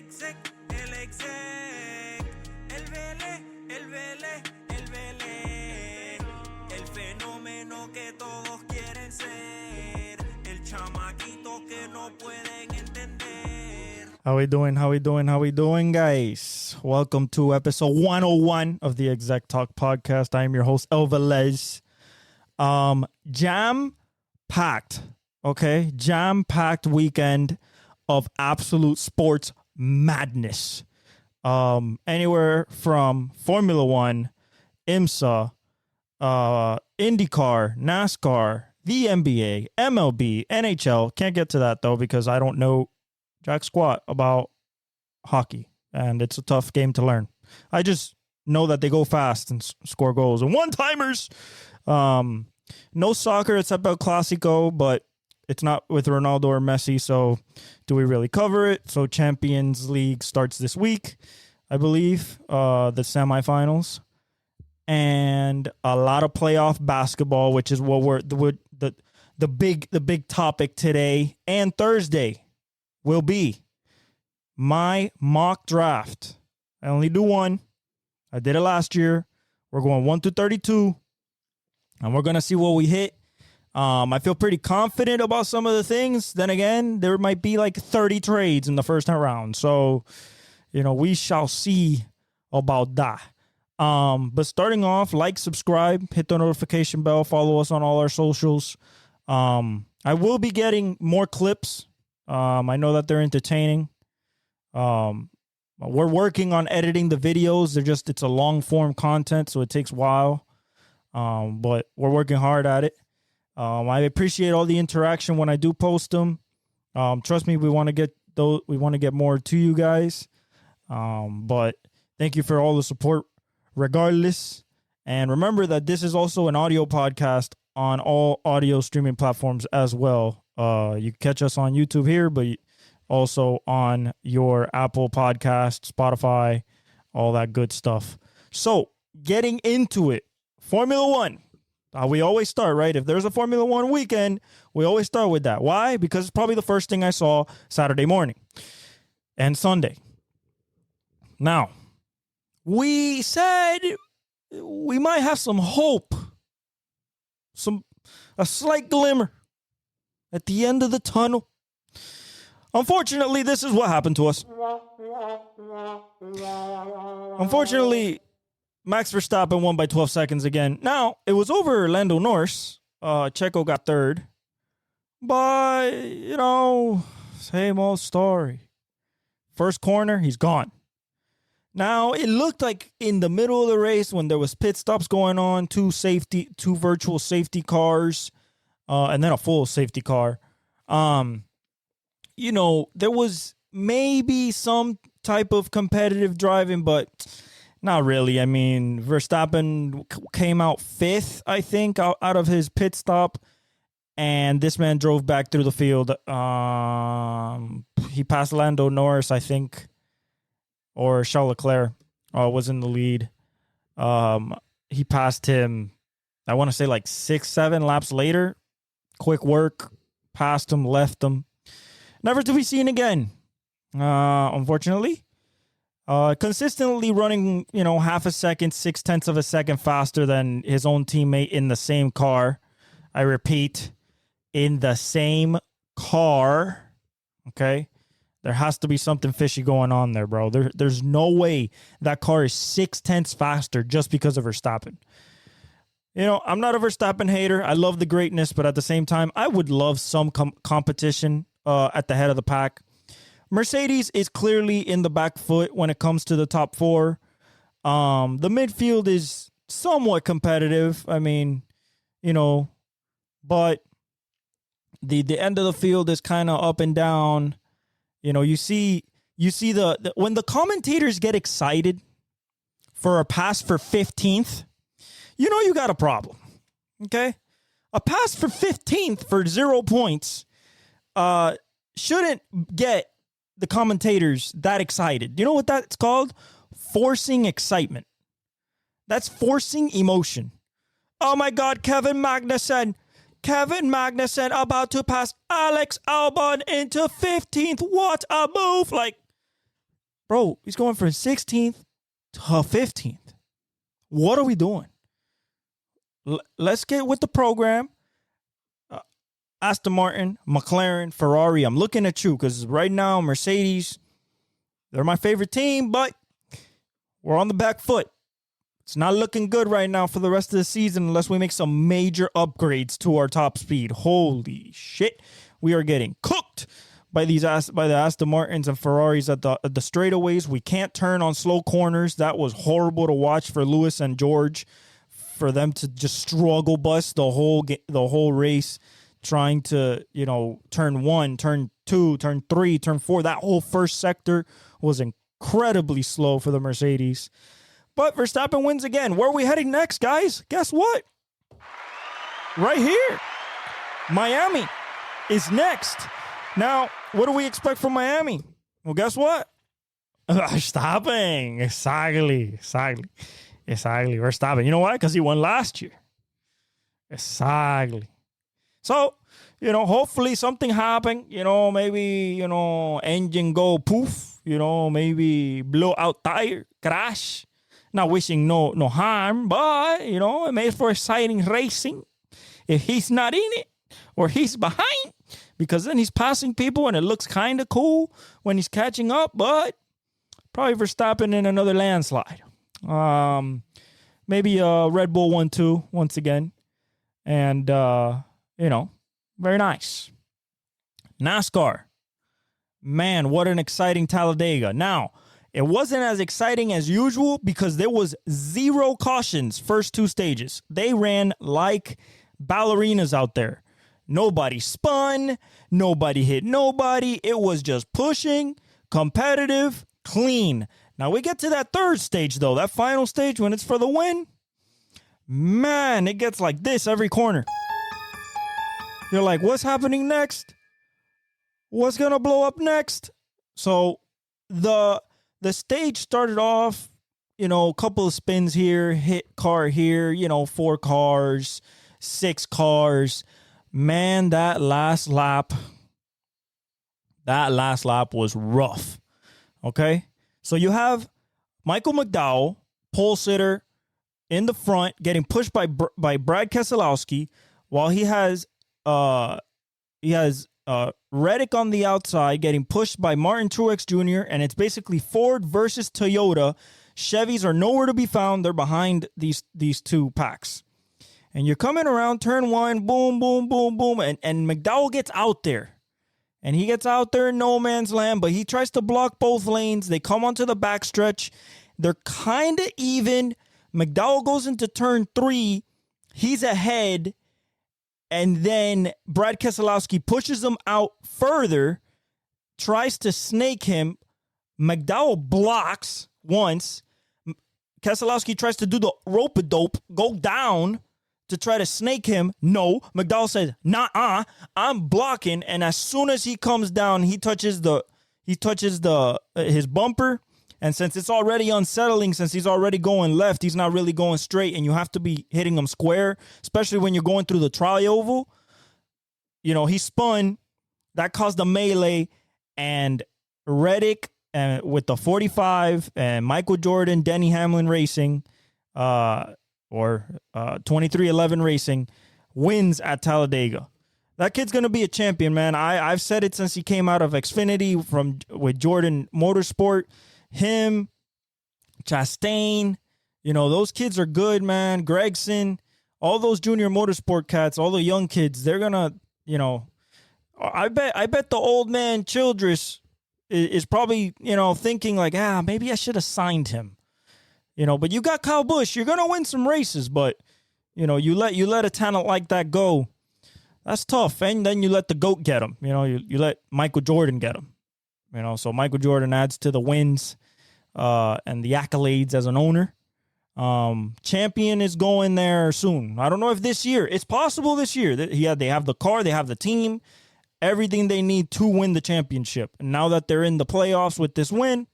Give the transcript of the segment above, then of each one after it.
exec, el Vélez, el fenómeno que todos quieren ser, el chamaquito que no pueden entender. How we doing, guys? Welcome to episode 101 of the Exec Talk podcast. I am your host, El Velez. Jam-packed, okay? Jam-packed weekend of absolute sports madness. Anywhere from Formula One, IMSA, IndyCar, NASCAR, the NBA, MLB, NHL. Can't get to that, though, because I don't know jack squat about hockey, and it's a tough game to learn. I just know that they go fast and score goals and one-timers. No soccer except El Clasico, but it's not with Ronaldo or Messi, so do we really cover it? So Champions League starts this week, I believe, the semifinals, and a lot of playoff basketball, which is what the big topic today and Thursday will be my mock draft. I only do one. I did it last year. We're going 1 to 32, and we're gonna see what we hit. I feel pretty confident about some of the things. Then again, there might be like 30 trades in the first round. So, we shall see about that. But starting off, like, subscribe, hit the notification bell, follow us on all our socials. I will be getting more clips. I know that they're entertaining. We're working on editing the videos. It's a long form content, so it takes a while. But we're working hard at it. I appreciate all the interaction when I do post them. Trust me, we want to get more to you guys. But thank you for all the support regardless. And remember that this is also an audio podcast on all audio streaming platforms as well. You can catch us on YouTube here, but also on your Apple Podcast, Spotify, all that good stuff. So getting into it, Formula One. We always start, right? If there's a Formula One weekend, we always start with that. Why? Because it's probably the first thing I saw Saturday morning and Sunday. Now, we said we might have some hope, a slight glimmer at the end of the tunnel. Unfortunately, this is what happened to us. Unfortunately, Max Verstappen won by 12 seconds again. Now, it was over Lando Norris. Checo got third. But, same old story. First corner, he's gone. Now, it looked like in the middle of the race when there was pit stops going on, two virtual safety cars, and then a full safety car. There was maybe some type of competitive driving, but not really. I mean, Verstappen came out fifth, I think, out of his pit stop, and this man drove back through the field. He passed Lando Norris, I think, or Charles Leclerc was in the lead. He passed him, I want to say like 6-7 laps later. Quick work, passed him, left him. Never to be seen again, unfortunately. Consistently running, half a second, 0.6 of a second faster than his own teammate in the same car. I repeat, in the same car. Okay? There has to be something fishy going on there, bro. There's no way that car is 0.6 faster just because of Verstappen. I'm not a Verstappen hater. I love the greatness, but at the same time, I would love some competition at the head of the pack. Mercedes is clearly in the back foot when it comes to the top four. The midfield is somewhat competitive. I mean, but the end of the field is kind of up and down. You see the when the commentators get excited for a pass for 15th, you got a problem. Okay? A pass for 15th for 0 points shouldn't get the commentators that excited. You know what that's called? Forcing excitement. That's forcing emotion. Oh my God, Kevin Magnussen about to pass Alex Albon into 15th. What a move. Like, Bro, he's going from 16th to 15th. What are we doing? Let's get with the program. Aston Martin, McLaren, Ferrari. I'm looking at you because right now, Mercedes, they're my favorite team, but we're on the back foot. It's not looking good right now for the rest of the season unless we make some major upgrades to our top speed. Holy shit. We are getting cooked by the Aston Martins and Ferraris at the straightaways. We can't turn on slow corners. That was horrible to watch for Lewis and George, for them to just struggle bus the whole race, trying to, turn 1, turn 2, turn 3, turn 4. That whole first sector was incredibly slow for the Mercedes. But Verstappen wins again. Where are we heading next, guys? Guess what? Right here. Miami is next. Now, what do we expect from Miami? Well, guess what? Verstappen. Exactly. Verstappen. You know why? Because he won last year. Exactly. So, hopefully something happen. Maybe, engine go poof. Maybe blow out tire, crash. Not wishing no harm, but, it made for exciting racing. If he's not in it or he's behind, because then he's passing people and it looks kind of cool when he's catching up, but probably Verstappen in another landslide. Maybe a Red Bull 1-2 once again. And, very nice. NASCAR. Man, what an exciting Talladega. Now, it wasn't as exciting as usual because there was 0 cautions first 2 stages. They ran like ballerinas out there. Nobody spun. Nobody hit nobody. It was just pushing, competitive, clean. Now we get to that third stage, though. That final stage when it's for the win. Man, it gets like this every corner. You're like, what's happening next? What's going to blow up next? So the stage started off, a couple of spins here, hit car here, 4 cars, 6 cars. Man, that last lap was rough. Okay? So you have Michael McDowell, pole sitter, in the front, getting pushed by Brad Keselowski, while he has Reddick on the outside, getting pushed by Martin Truex Jr., and it's basically Ford versus Toyota. Chevys are nowhere to be found. They're behind these 2 packs. And you're coming around turn 1, boom, boom, boom, boom, and McDowell gets out there. And he gets out there in no man's land, but he tries to block both lanes. They come onto the backstretch. They're kind of even. McDowell goes into turn 3. He's ahead. And then Brad Keselowski pushes him out further, tries to snake him. McDowell blocks once. Keselowski tries to do the rope-a-dope, go down to try to snake him. No. McDowell says, nah, I'm blocking. And as soon as he comes down, he touches his bumper. And since it's already unsettling, since he's already going left, he's not really going straight, and you have to be hitting him square, especially when you're going through the tri-oval. He spun. That caused a melee, and Reddick with the 45 and Michael Jordan, Denny Hamlin Racing, or 2311 Racing, wins at Talladega. That kid's going to be a champion, man. I've said it since he came out of Xfinity with Jordan Motorsport. Him, Chastain, those kids are good, man. Gregson, all those junior motorsport cats, all the young kids, they're gonna, I bet the old man Childress is probably, thinking like, maybe I should have signed him, but you got Kyle Busch, you're gonna win some races, but you let a talent like that go, that's tough. And then you let the GOAT get him, you let Michael Jordan get him. So Michael Jordan adds to the wins and the accolades as an owner. Champion is going there soon. I don't know if this year. It's possible this year. They have the car, they have the team, everything they need to win the championship. And now that they're in the playoffs with this win,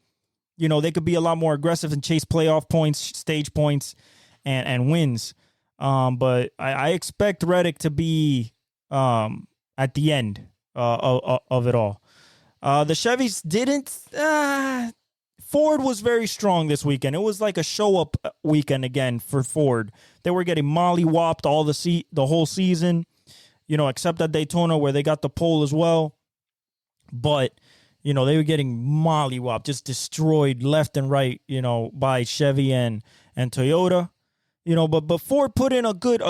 they could be a lot more aggressive and chase playoff points, stage points, and wins. But I expect Reddick to be at the end of it all. The Chevys didn't Ford was very strong this weekend. It was like a show-up weekend again for Ford. They were getting molly-whopped the whole season, except at Daytona where they got the pole as well. But, they were getting molly-whopped, just destroyed left and right, by Chevy and Toyota. But Ford put in a good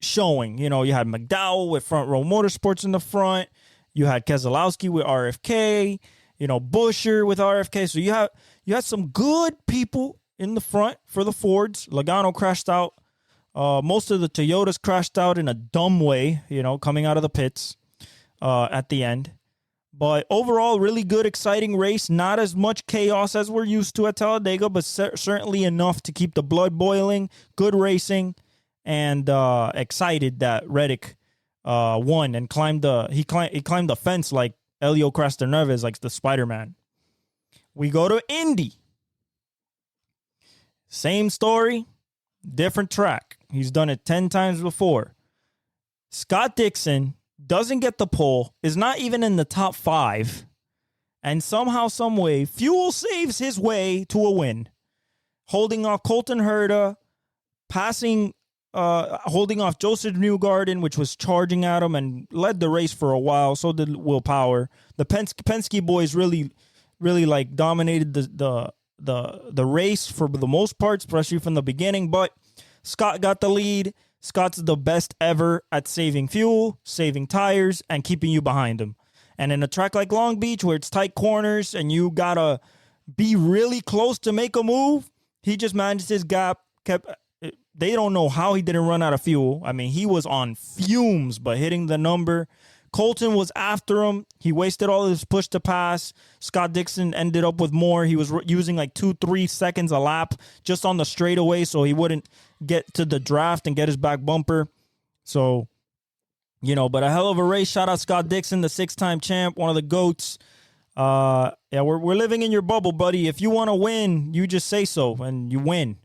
showing. You had McDowell with Front Row Motorsports in the front. You had Keselowski with RFK. Buescher with RFK. So you had some good people in the front for the Fords. Logano crashed out. Most of the Toyotas crashed out in a dumb way, coming out of the pits at the end. But overall, really good, exciting race. Not as much chaos as we're used to at Talladega, but certainly enough to keep the blood boiling. Good racing, and excited that Reddick won and climbed the fence like Helio Castroneves, like the Spider-Man. We go to Indy. Same story, different track. He's done it 10 times before. Scott Dixon doesn't get the pole, is not even in the top 5, and somehow, some way, Fuel saves his way to a win, holding off Colton Herta, holding off Joseph Newgarden, which was charging at him and led the race for a while. So did Will Power. The Penske boys really like dominated the race for the most part, especially from the beginning. But Scott got the lead. Scott's the best ever at saving fuel, saving tires, and keeping you behind him. And in a track like Long Beach, where it's tight corners and you gotta be really close to make a move, he just managed his gap. They don't know how he didn't run out of fuel. I mean, he was on fumes, but hitting the number. Colton was after him. He wasted all his push to pass. Scott Dixon ended up with more. He was using like 2-3 seconds a lap just on the straightaway so he wouldn't get to the draft and get his back bumper. So, but a hell of a race. Shout out Scott Dixon, the 6-time champ, one of the GOATs. We're living in your bubble, buddy. If you want to win, you just say so and you win.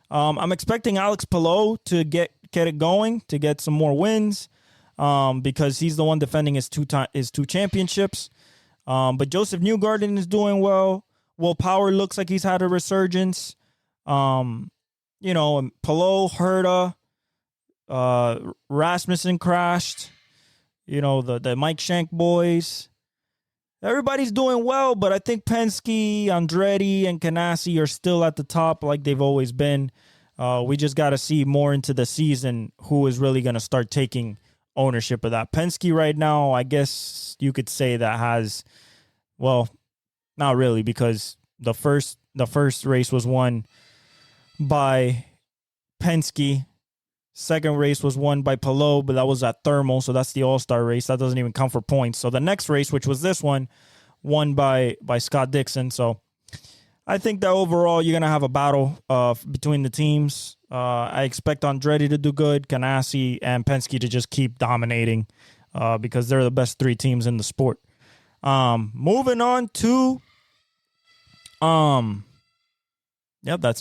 I'm expecting Alex Palou to get it going, to get some more wins, because he's the one defending his two championships. But Joseph Newgarden is doing well. Will Power looks like he's had a resurgence. And Palou, Herta, Rasmussen crashed. The Mike Shank boys. Everybody's doing well, but I think Penske, Andretti, and Ganassi are still at the top like they've always been. We just got to see more into the season who is really going to start taking ownership of that. Penske right now, I guess you could say that has, well, not really, because the first race was won by Penske. Second race was won by Palou, but that was at Thermal, so that's the All-Star race. That doesn't even count for points. So the next race, which was this one, won by Scott Dixon. So I think that overall you're going to have a battle between the teams. I expect Andretti to do good, Ganassi, and Penske to just keep dominating because they're the best 3 teams in the sport. Moving on to, that's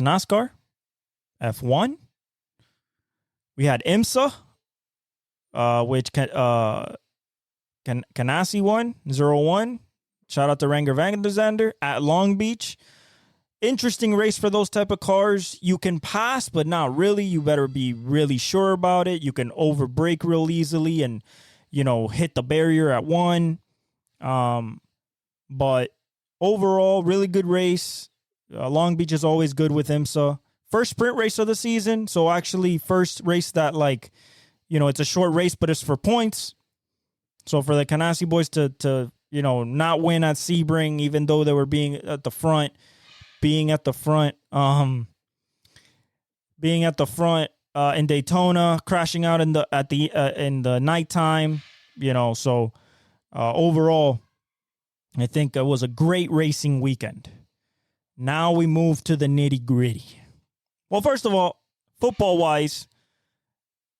NASCAR, F1. We had IMSA, which Ganassi won 0-1. Shout out to Renger van der Zande at Long Beach. Interesting race for those type of cars. You can pass, but not really. You better be really sure about it. You can over brake real easily and, hit the barrier at 1. But overall, really good race. Long Beach is always good with IMSA. First sprint race of the season. So actually first race that it's a short race, but it's for points. So for the Ganassi boys to not win at Sebring, even though they were being at the front in Daytona, crashing out in the nighttime, so overall, I think it was a great racing weekend. Now we move to the nitty gritty. Well, first of all, football-wise,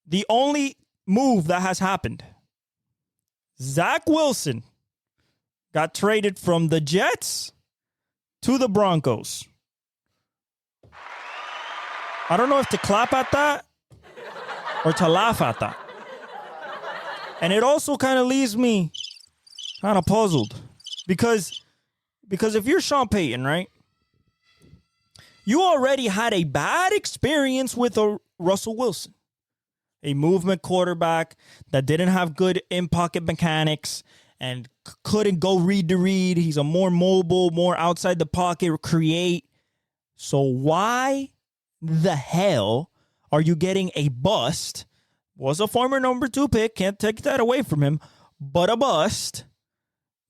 the only move that has happened, Zach Wilson got traded from the Jets to the Broncos. I don't know if to clap at that or to laugh at that. And it also kind of leaves me kind of puzzled because Because if you're Sean Payton, right, you already had a bad experience with a Russell Wilson, a movement quarterback that didn't have good in-pocket mechanics and couldn't go read to read. He's a more mobile, more outside the pocket, create. So why the hell are you getting a bust? Was a former number 2 pick, can't take that away from him, but a bust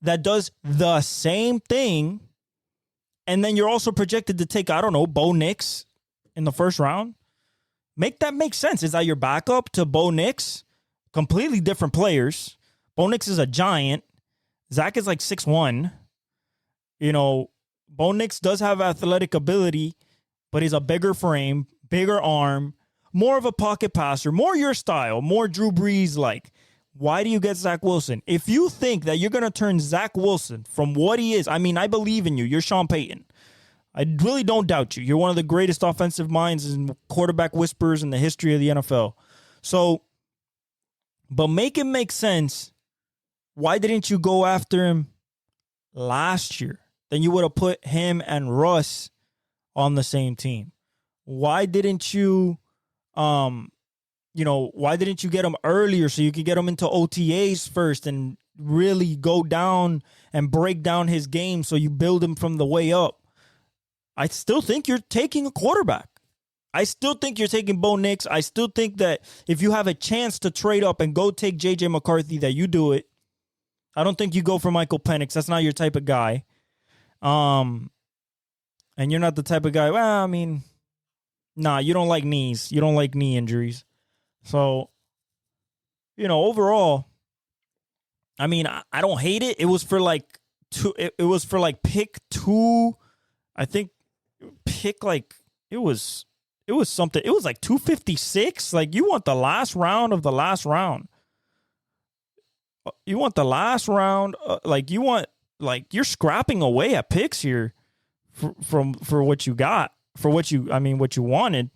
that does the same thing. And then you're also projected to take, I don't know, Bo Nix in the first round. Make that make sense. Is that your backup to Bo Nix? Completely different players. Bo Nix is a giant. Zach is like 6'1". You know, Bo Nix does have athletic ability, but he's a bigger frame, bigger arm, more of a pocket passer, more your style, more Drew Brees-like. Why do you get Zach Wilson? If you think that you're going to turn Zach Wilson from what he is, I mean, I believe in you. You're Sean Payton. I really don't doubt you. You're one of the greatest offensive minds and quarterback whisperers in the history of the NFL. So, but make it make sense. Why didn't you go after him last year? Then you would have put him and Russ on the same team. Why didn't you, why didn't you get him earlier so you could get him into OTAs first and really go down and break down his game so you build him from the way up? I still think you're taking a quarterback. I still think you're taking Bo Nix. I still think that if you have a chance to trade up and go take J.J. McCarthy, that you do it. I don't think you go for Michael Penix. That's not your type of guy. And you're not the type of guy, well, I mean, nah, you don't like knees. You don't like knee injuries. So, overall, I mean, I don't hate it. It was for like pick 2. I think pick like it was something. It was like 256. Like you want the last round of the last round. You want the last round. You're scrapping away at picks here for what you got, what you wanted.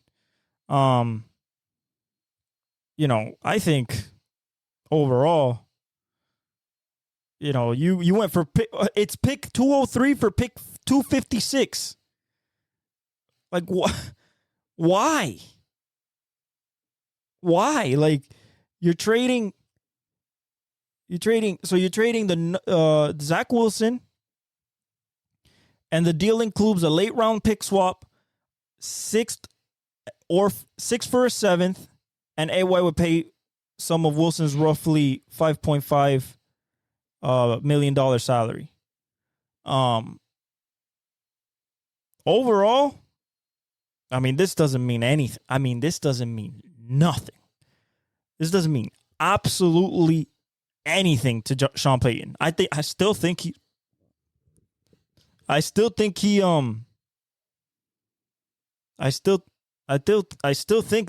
I think overall, you went for it's pick 203 for pick 256. Like what? Why? Like you're trading the Zach Wilson, and the deal includes a late round pick swap, 6 for a 7th, and AY would pay some of Wilson's roughly $5.5 million salary. Overall, I mean, this doesn't mean anything. I mean, this doesn't mean nothing. This doesn't mean absolutely anything to Sean Payton. I still think he think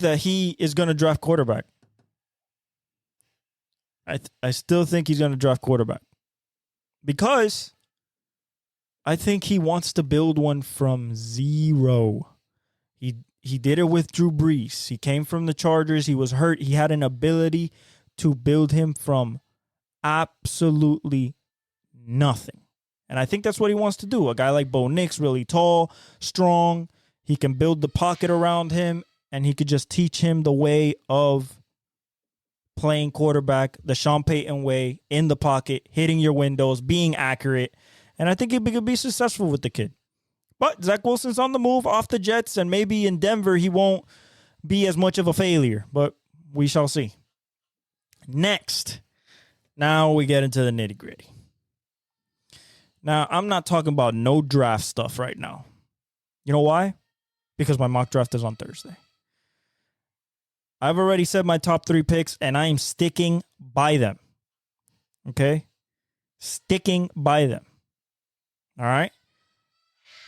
that he is going to draft quarterback. I still think he's going to draft quarterback because I think he wants to build one from zero. He did it with Drew Brees. He came from the Chargers. He was hurt. He had an ability to build him from absolutely nothing. And I think that's what he wants to do. A guy like Bo Nix, really tall, strong. He can build the pocket around him, and he could just teach him the way of playing quarterback, the Sean Payton way, in the pocket, hitting your windows, being accurate. And I think he could be successful with the kid. But Zach Wilson's on the move off the Jets, and maybe in Denver he won't be as much of a failure. But we shall see. Next, now we get into the nitty-gritty. Now, I'm not talking about no draft stuff right now. You know why? Because my mock draft is on Thursday. I've already said my top 3 picks, and I am sticking by them. Okay? Sticking by them. All right?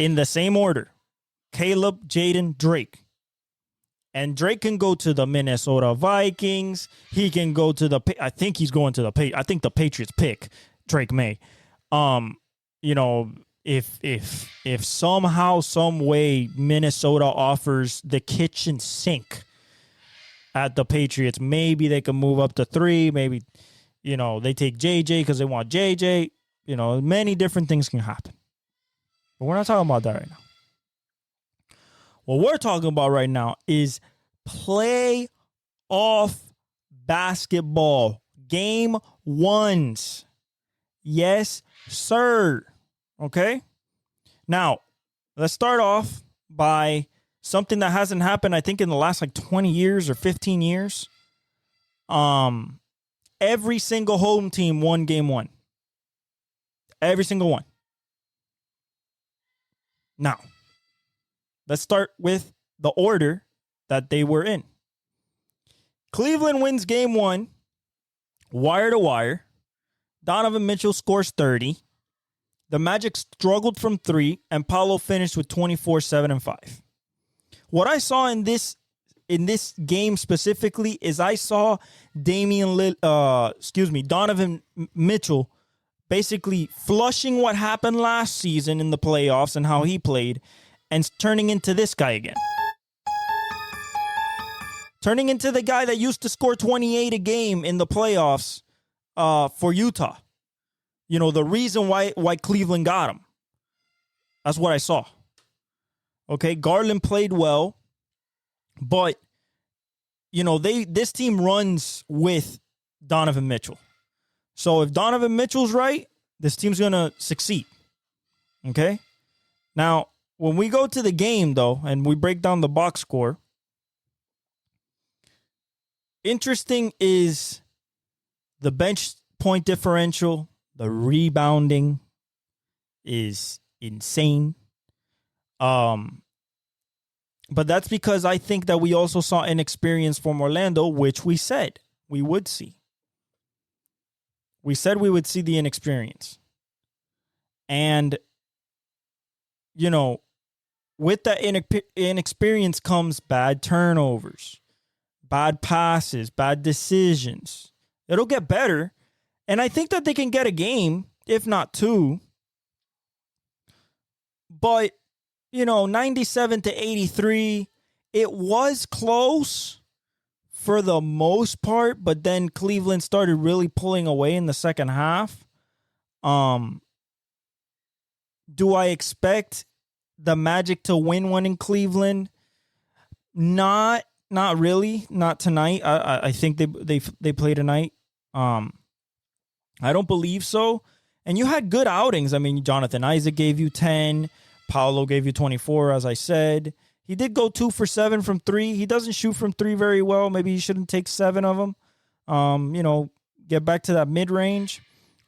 In the same order. Caleb, Jaden, Drake. And Drake can go to the Minnesota Vikings. He can go to I think he's going to I think the Patriots pick Drake May. If somehow, some way Minnesota offers the kitchen sink at the Patriots, maybe they can move up to 3. Maybe, they take JJ because they want JJ. Many different things can happen. But we're not talking about that right now. What we're talking about right now is playoff basketball. Game ones. Yes, sir. Okay? Now, let's start off by something that hasn't happened, I think, in the last 20 years or 15 years. Every single home team won game one. Every single one. Now, let's start with the order that they were in. Cleveland wins game one, wire to wire. Donovan Mitchell scores 30. The Magic struggled from 3, and Paolo finished with 24, 7, and 5. What I saw in this game specifically is I saw Donovan Mitchell basically flushing what happened last season in the playoffs and how he played, and turning into this guy again. Turning into the guy that used to score 28 a game in the playoffs for Utah. You know, the reason why Cleveland got him. That's what I saw. Okay, Garland played well, but, you know, this team runs with Donovan Mitchell. So if Donovan Mitchell's right, this team's going to succeed. Okay? Now, when we go to the game, though, and we break down the box score, interesting is the bench point differential, the rebounding is insane. But that's because I think that we also saw inexperience from Orlando, which we said we would see. We said we would see the inexperience. And, you know, with that inexperience comes bad turnovers, bad passes, bad decisions. It'll get better. And I think that they can get a game, if not two. But, you know, 97 to 83, it was close for the most part, but then Cleveland started really pulling away in the second half. Do I expect the Magic to win one in Cleveland? Not really. Not tonight. I think they play tonight. I don't believe so. And you had good outings. I mean, Jonathan Isaac gave you 10. Paolo gave you 24, as I said. He did go 2 for 7 from 3. He doesn't shoot from 3 very well. Maybe he shouldn't take 7 of them. You know, get back to that mid-range.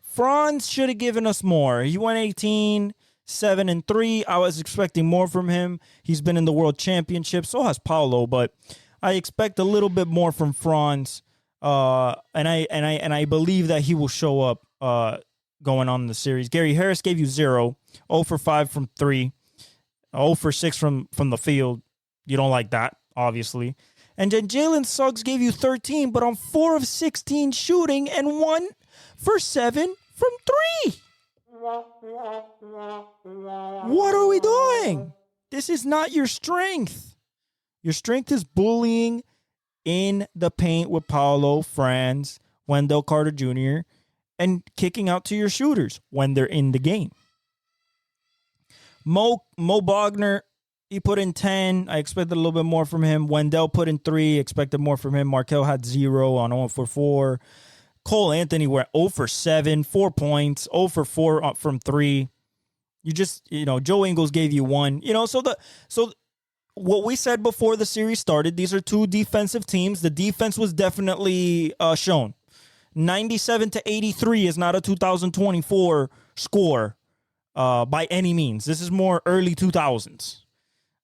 Franz should have given us more. He went 18, 7, and 3. I was expecting more from him. He's been in the World Championship. So has Paolo, but I expect a little bit more from Franz. And I believe that he will show up going on in the series. Gary Harris gave you 0 for 5 from 3, 0 for 6 from the field. You don't like that, obviously. And then Jalen Suggs gave you 13, but on 4 of 16 shooting and 1 for 7 from 3. What are we doing? This is not your strength. Your strength is bullying in the paint with Paolo, Franz, Wendell Carter Jr., and kicking out to your shooters when they're in the game. Mo Bogner, he put in 10. I expected a little bit more from him. Wendell put in 3. Expected more from him. Markelle had 0 on 0 for 4. Cole Anthony went 0 for 7, 4 points, 0 for 4 from 3. Joe Ingles gave you 1. So what we said before the series started, these are two defensive teams. The defense was definitely shown. 97 to 83 is not a 2024 score by any means. This is more early 2000s.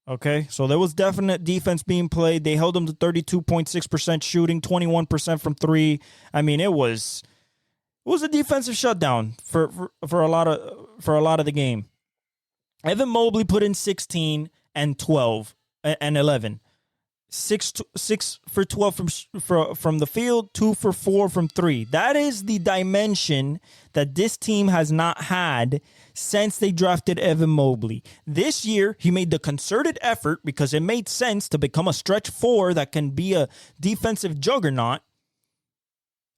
Okay, so there was definite defense being played. They held them to 32.6% shooting, 21% from 3. I mean, it was a defensive shutdown for a lot of the game. Evan Mobley put in 16 and 12 and 11. 6 for 12 from the field, 2 for 4 from 3. That is the dimension that this team has not had since they drafted Evan Mobley. This year, he made the concerted effort because it made sense to become a stretch 4 that can be a defensive juggernaut.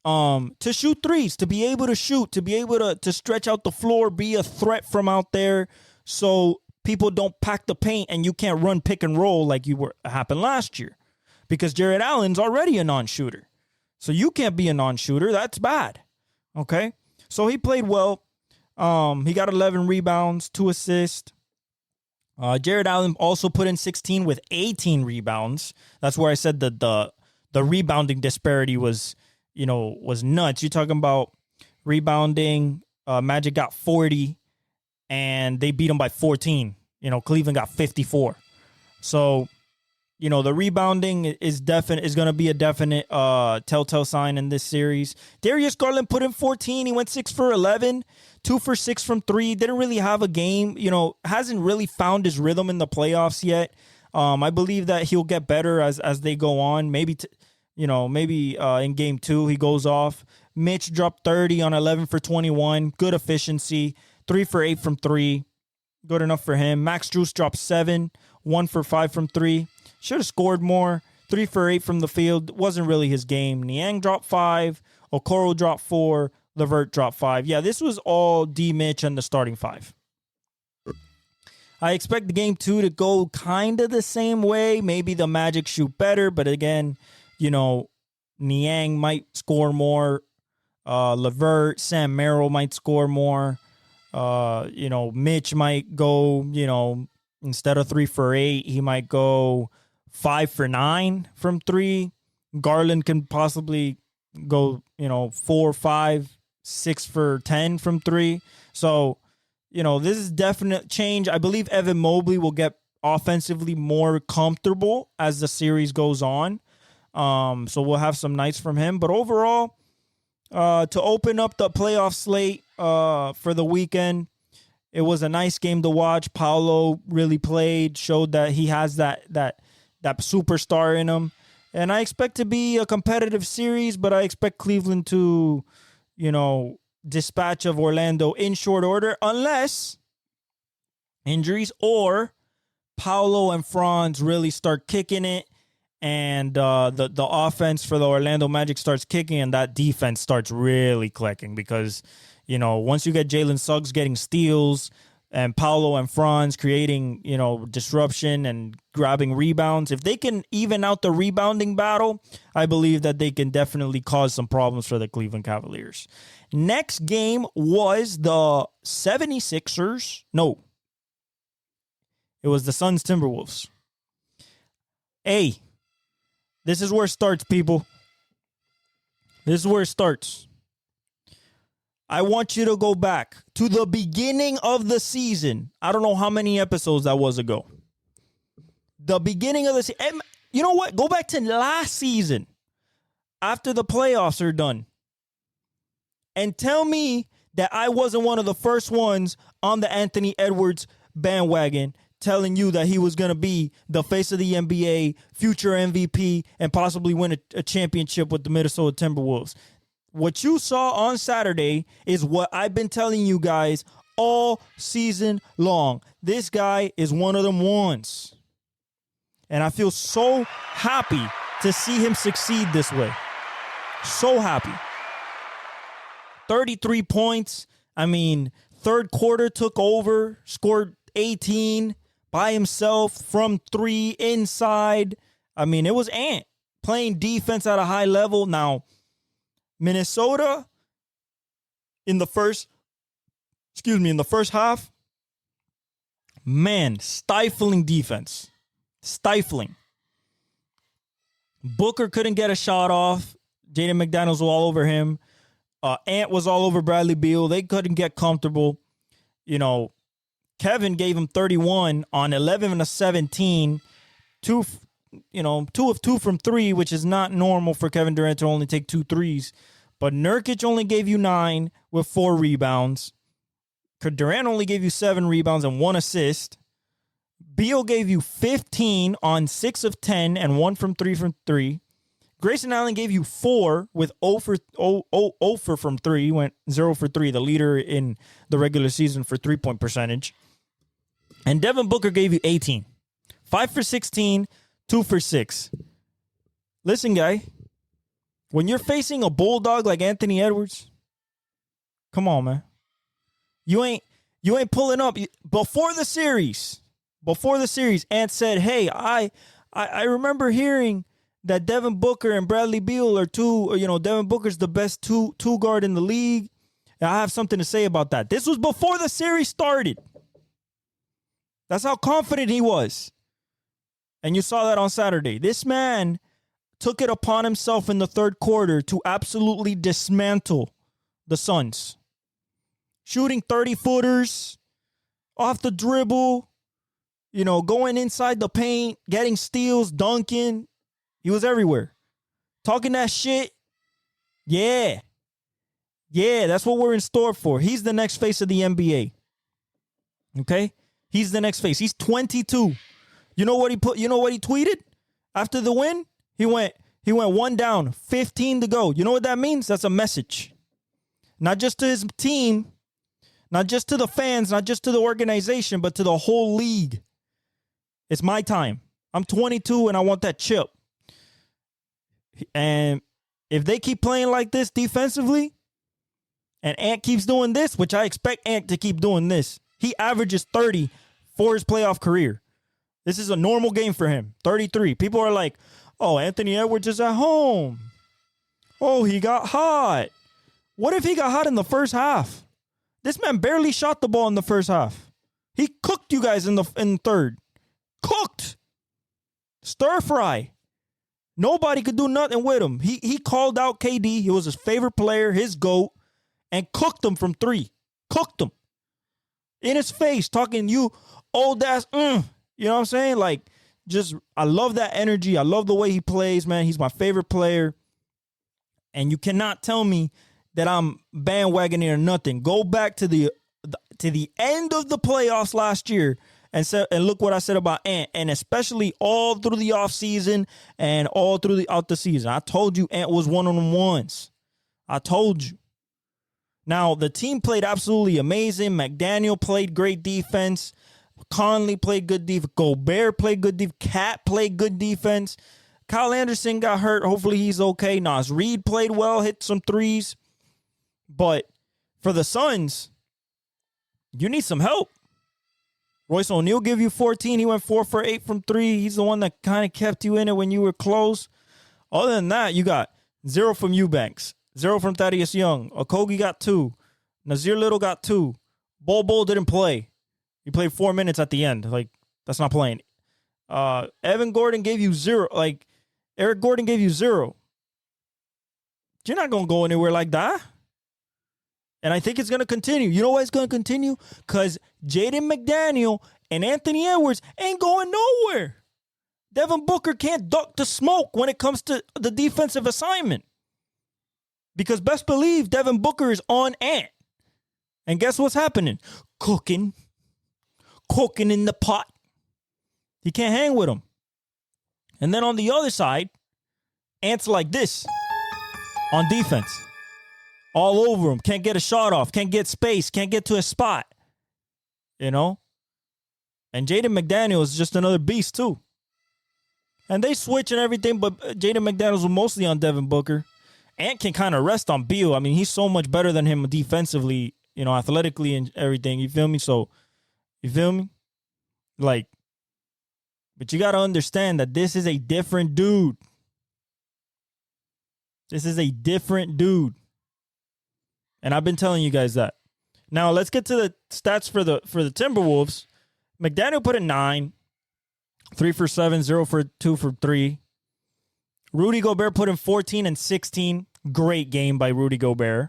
To shoot threes, to be able to shoot, to be able to stretch out the floor, be a threat from out there, so people don't pack the paint and you can't run pick and roll like happened last year, because Jared Allen's already a non-shooter. So you can't be a non-shooter. That's bad. Okay? So he played well. He got 11 rebounds, 2 assists. Jared Allen also put in 16 with 18 rebounds. That's where I said that the rebounding disparity was nuts. You're talking about rebounding. Magic got 40 and they beat them by 14. Cleveland got 54. So, the rebounding is going to be a definite telltale sign in this series. Darius Garland put in 14. He went 6 for 11, 2 for 6 from 3. Didn't really have a game. Hasn't really found his rhythm in the playoffs yet. I believe that he'll get better as they go on. Maybe in game 2 he goes off. Mitch dropped 30 on 11 for 21. Good efficiency. 3 for 8 from 3. Good enough for him. Max Strus dropped 7. 1 for 5 from 3. Should have scored more. 3 for 8 from the field. Wasn't really his game. Niang dropped 5. Okoro dropped 4. LeVert dropped 5. Yeah, this was all D. Mitch and the starting 5. I expect the game 2 to go kind of the same way. Maybe the Magic shoot better, but again, Niang might score more. LeVert, Sam Merrill might score more. Mitch might go, instead of 3 for 8, he might go 5 for 9 from 3. Garland can possibly go, 4, 5, 6 for 10 from 3. So, this is definite change. I believe Evan Mobley will get offensively more comfortable as the series goes on. So we'll have some nights from him. But overall, to open up the playoff slate for the weekend, it was a nice game to watch. Paolo really played, showed that he has that superstar in him. And I expect to be a competitive series, but I expect Cleveland to, dispatch of Orlando in short order, unless injuries or Paolo and Franz really start kicking it, and the offense for the Orlando Magic starts kicking, and that defense starts really clicking, because, once you get Jalen Suggs getting steals and Paolo and Franz creating, disruption and grabbing rebounds, if they can even out the rebounding battle, I believe that they can definitely cause some problems for the Cleveland Cavaliers. Next game was the 76ers. No, it was the Suns Timberwolves. Hey, this is where it starts, people. This is where it starts. I want you to go back to the beginning of the season. I don't know how many episodes that was ago. The beginning of the season. You know what? Go back to last season after the playoffs are done, and tell me that I wasn't one of the first ones on the Anthony Edwards bandwagon telling you that he was going to be the face of the NBA, future MVP, and possibly win a championship with the Minnesota Timberwolves. What you saw on Saturday is what I've been telling you guys all season long. This guy is one of them ones. And I feel so happy to see him succeed this way. So happy. 33 points. I mean, third quarter took over, scored 18 by himself from 3 inside. I mean, it was Ant playing defense at a high level. Now, Minnesota in the first half, man, stifling defense. Stifling. Booker couldn't get a shot off. Jaden McDaniels was all over him. Ant was all over Bradley Beal. They couldn't get comfortable. Kevin gave him 31 on 11 of 17. 2 of 2 from 3, which is not normal for Kevin Durant to only take 2 threes. But Nurkic only gave you 9 with 4 rebounds. Durant only gave you 7 rebounds and 1 assist. Beal gave you 15 on 6 of 10 and 1 from 3 from 3. Grayson Allen gave you 4 with 0 for from 3. He went 0 for 3, the leader in the regular season for 3-point percentage. And Devin Booker gave you 18. 5 for 16, 2 for 6. Listen, guy, when you're facing a bulldog like Anthony Edwards, come on, man. You You ain't pulling up. Before the series, Ant said, hey, I remember hearing that Devin Booker and Bradley Beal are Devin Booker's the best two guard in the league. And I have something to say about that. This was before the series started. That's how confident he was. And you saw that on Saturday. This man took it upon himself in the third quarter to absolutely dismantle the Suns. Shooting 30-footers off the dribble, going inside the paint, getting steals, dunking. He was everywhere. Talking that shit. Yeah. Yeah, that's what we're in store for. He's the next face of the NBA. Okay? He's the next face. He's 22. You know what he tweeted after the win? He went one down, 15 to go. You know what that means? That's a message. Not just to his team, not just to the fans, not just to the organization, but to the whole league. It's my time. I'm 22 and I want that chip. And if they keep playing like this defensively, and Ant keeps doing this, which I expect Ant to keep doing this, he averages 30 for his playoff career. This is a normal game for him. 33. People are like, oh, Anthony Edwards is at home. Oh, he got hot. What if he got hot in the first half? This man barely shot the ball in the first half. He cooked you guys in third. Cooked. Stir fry. Nobody could do nothing with him. He called out KD. He was his favorite player, his GOAT, and cooked him from three. Cooked him. In his face, talking you old ass. You know what I'm saying? Like, I love that energy. I love the way he plays, man. He's my favorite player. And you cannot tell me that I'm bandwagoning or nothing. Go back to the end of the playoffs last year and look what I said about Ant, and especially all through the offseason and all throughout the season. I told you Ant was one of them ones. I told you. Now, the team played absolutely amazing. McDaniel played great defense. Conley played good defense. Gobert played good defense. Cat played good defense. Kyle Anderson got hurt. Hopefully he's okay. Naz Reid played well, hit some threes. But for the Suns, you need some help. Royce O'Neal gave you 14. He went 4 for 8 from 3. He's the one that kind of kept you in it when you were close. Other than that, you got 0 from Eubanks, 0 from Thaddeus Young. Okogie got 2. Nazir Little got 2. Bol didn't play. He played 4 minutes at the end. Like, that's not playing. Evan Gordon gave you 0. Like, Eric Gordon gave you 0. You're not going to go anywhere like that. And I think it's going to continue. You know why it's going to continue? Because Jaden McDaniel and Anthony Edwards ain't going nowhere. Devin Booker can't duck the smoke when it comes to the defensive assignment. Because best believe Devin Booker is on Ant. And guess what's happening? Cooking in the pot. He can't hang with him. And then on the other side, Ant's like this on defense. All over him. Can't get a shot off. Can't get space. Can't get to a spot. You know? And Jaden McDaniel is just another beast, too. And they switch and everything, but Jaden McDaniels was mostly on Devin Booker. Ant can kind of rest on Beal. I mean, he's so much better than him defensively, athletically and everything. You feel me? So, you feel me? Like, but you got to understand that this is a different dude. This is a different dude. And I've been telling you guys that. Now, let's get to the stats for the Timberwolves. McDaniel put a 9. 3 for 7, 0 for 2 for 3. Rudy Gobert put in 14 and 16. Great game by Rudy Gobert.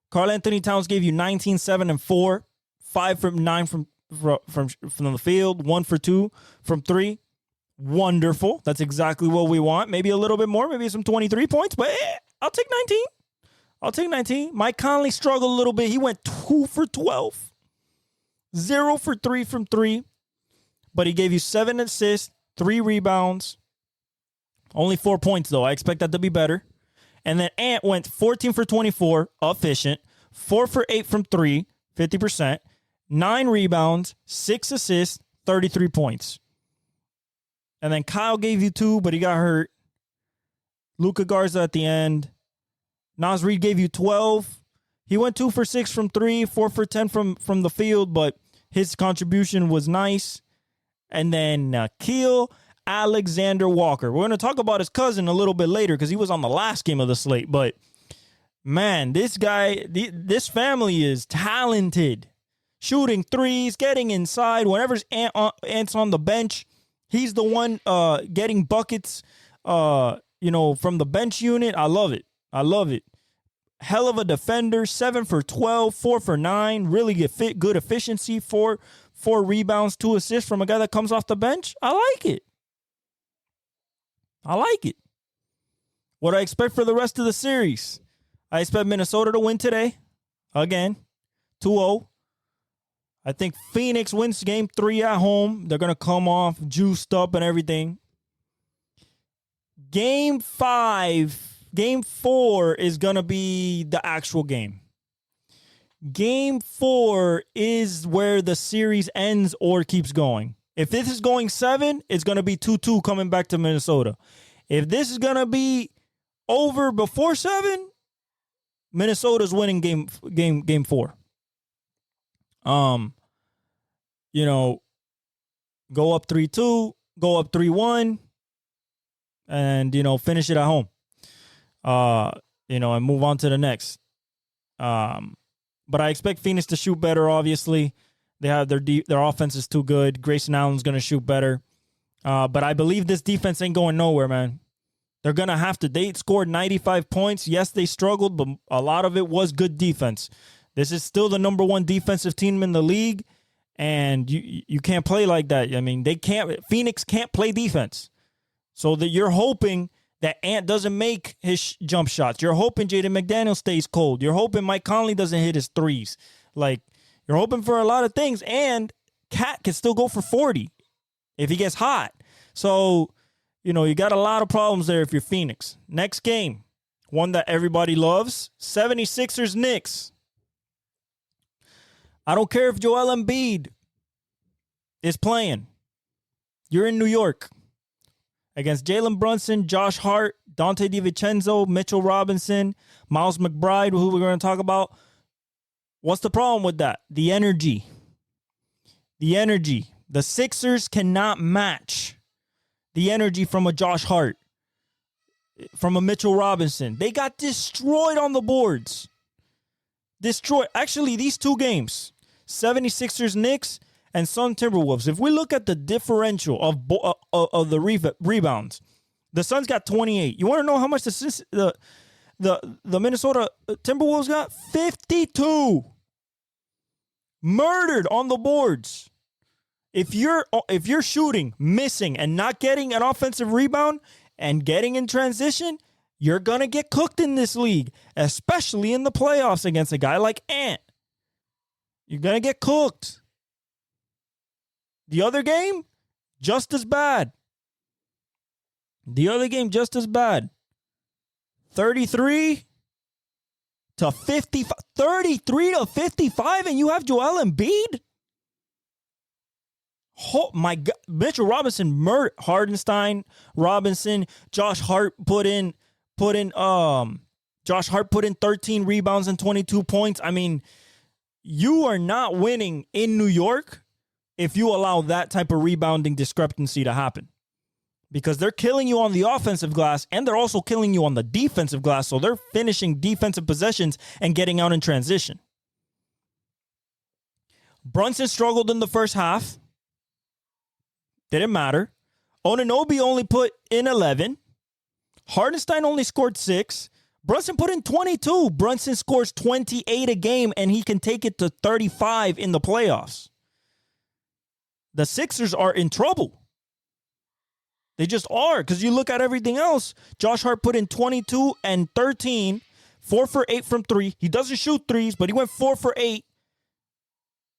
Karl Anthony Towns gave you 19, 7, and 4. 5 from 9 from the field. 1 for 2 from 3. Wonderful. That's exactly what we want. Maybe a little bit more. Maybe some 23 points. But I'll take 19. I'll take 19. Mike Conley struggled a little bit. He went 2 for 12. 0 for 3 from 3. But he gave you 7 assists, 3 rebounds. Only 4 points, though. I expect that to be better. And then Ant went 14 for 24, efficient. 4 for 8 from 3, 50%. 9 rebounds, 6 assists, 33 points. And then Kyle gave you 2, but he got hurt. Luka Garza at the end. Naz Reid gave you 12. He went 2 for 6 from 3, 4 for 10 from the field, but his contribution was nice. And then Keel Alexander Walker. We're going to talk about his cousin a little bit later because he was on the last game of the slate. But, man, this guy, this family is talented. Shooting threes, getting inside. Whenever Ant's on the bench, he's the one getting buckets, from the bench unit. I love it. Hell of a defender. 7 for 12, 4 for 9. Really good efficiency. 4 rebounds, 2 assists from a guy that comes off the bench. I like it. What I expect for the rest of the series. I expect Minnesota to win today. Again, 2-0. I think Phoenix wins game 3 at home. They're going to come off juiced up and everything. Game 4 is going to be the actual game. Game 4 is where the series ends or keeps going. If this is going 7, it's going to be 2-2 coming back to Minnesota. If this is going to be over before 7, Minnesota's winning game 4. Go up 3-2, go up 3-1, and, finish it at home. And move on to the next. But I expect Phoenix to shoot better, obviously. They have their offense is too good. Grayson Allen's going to shoot better. But I believe this defense ain't going nowhere, man. They're going to have to. They scored 95 points. Yes, they struggled, but a lot of it was good defense. This is still the number 1 defensive team in the league, and you can't play like that. I mean, Phoenix can't play defense. So that you're hoping that Ant doesn't make his jump shots. You're hoping Jaden McDaniel stays cold. You're hoping Mike Conley doesn't hit his threes. Like, you're hoping for a lot of things, and Cat can still go for 40 if he gets hot. So, you got a lot of problems there if you're Phoenix. Next game, one that everybody loves, 76ers Knicks. I don't care if Joel Embiid is playing. You're in New York against Jalen Brunson, Josh Hart, Dante DiVincenzo, Mitchell Robinson, Miles McBride, who we're going to talk about. What's the problem with that? The energy. The Sixers cannot match the energy from a Josh Hart, from a Mitchell Robinson. They got destroyed on the boards. Destroyed. Actually, these 2 games, 76ers Knicks and Sun Timberwolves. If we look at the differential of the rebounds, the Suns got 28. You want to know how much the Minnesota Timberwolves got? 52. Murdered on the boards. If you're shooting, missing, and not getting an offensive rebound and getting in transition, you're going to get cooked in this league, especially in the playoffs against a guy like Ant. You're going to get cooked. The other game, just as bad. 33 to 55. 33 to 55, and you have Joel Embiid? Oh my God. Mitchell Robinson murdered Hardenstein, Robinson, Josh Hart put in 13 rebounds and 22 points. I mean, you are not winning in New York if you allow that type of rebounding discrepancy to happen. Because they're killing you on the offensive glass, and they're also killing you on the defensive glass, so they're finishing defensive possessions and getting out in transition. Brunson struggled in the first half. Didn't matter. Anunoby only put in 11. Hardenstein only scored 6. Brunson put in 22. Brunson scores 28 a game, and he can take it to 35 in the playoffs. The Sixers are in trouble. They just are, because you look at everything else. Josh Hart put in 22 and 13, 4 for 8 from 3. He doesn't shoot threes, but he went 4 for 8.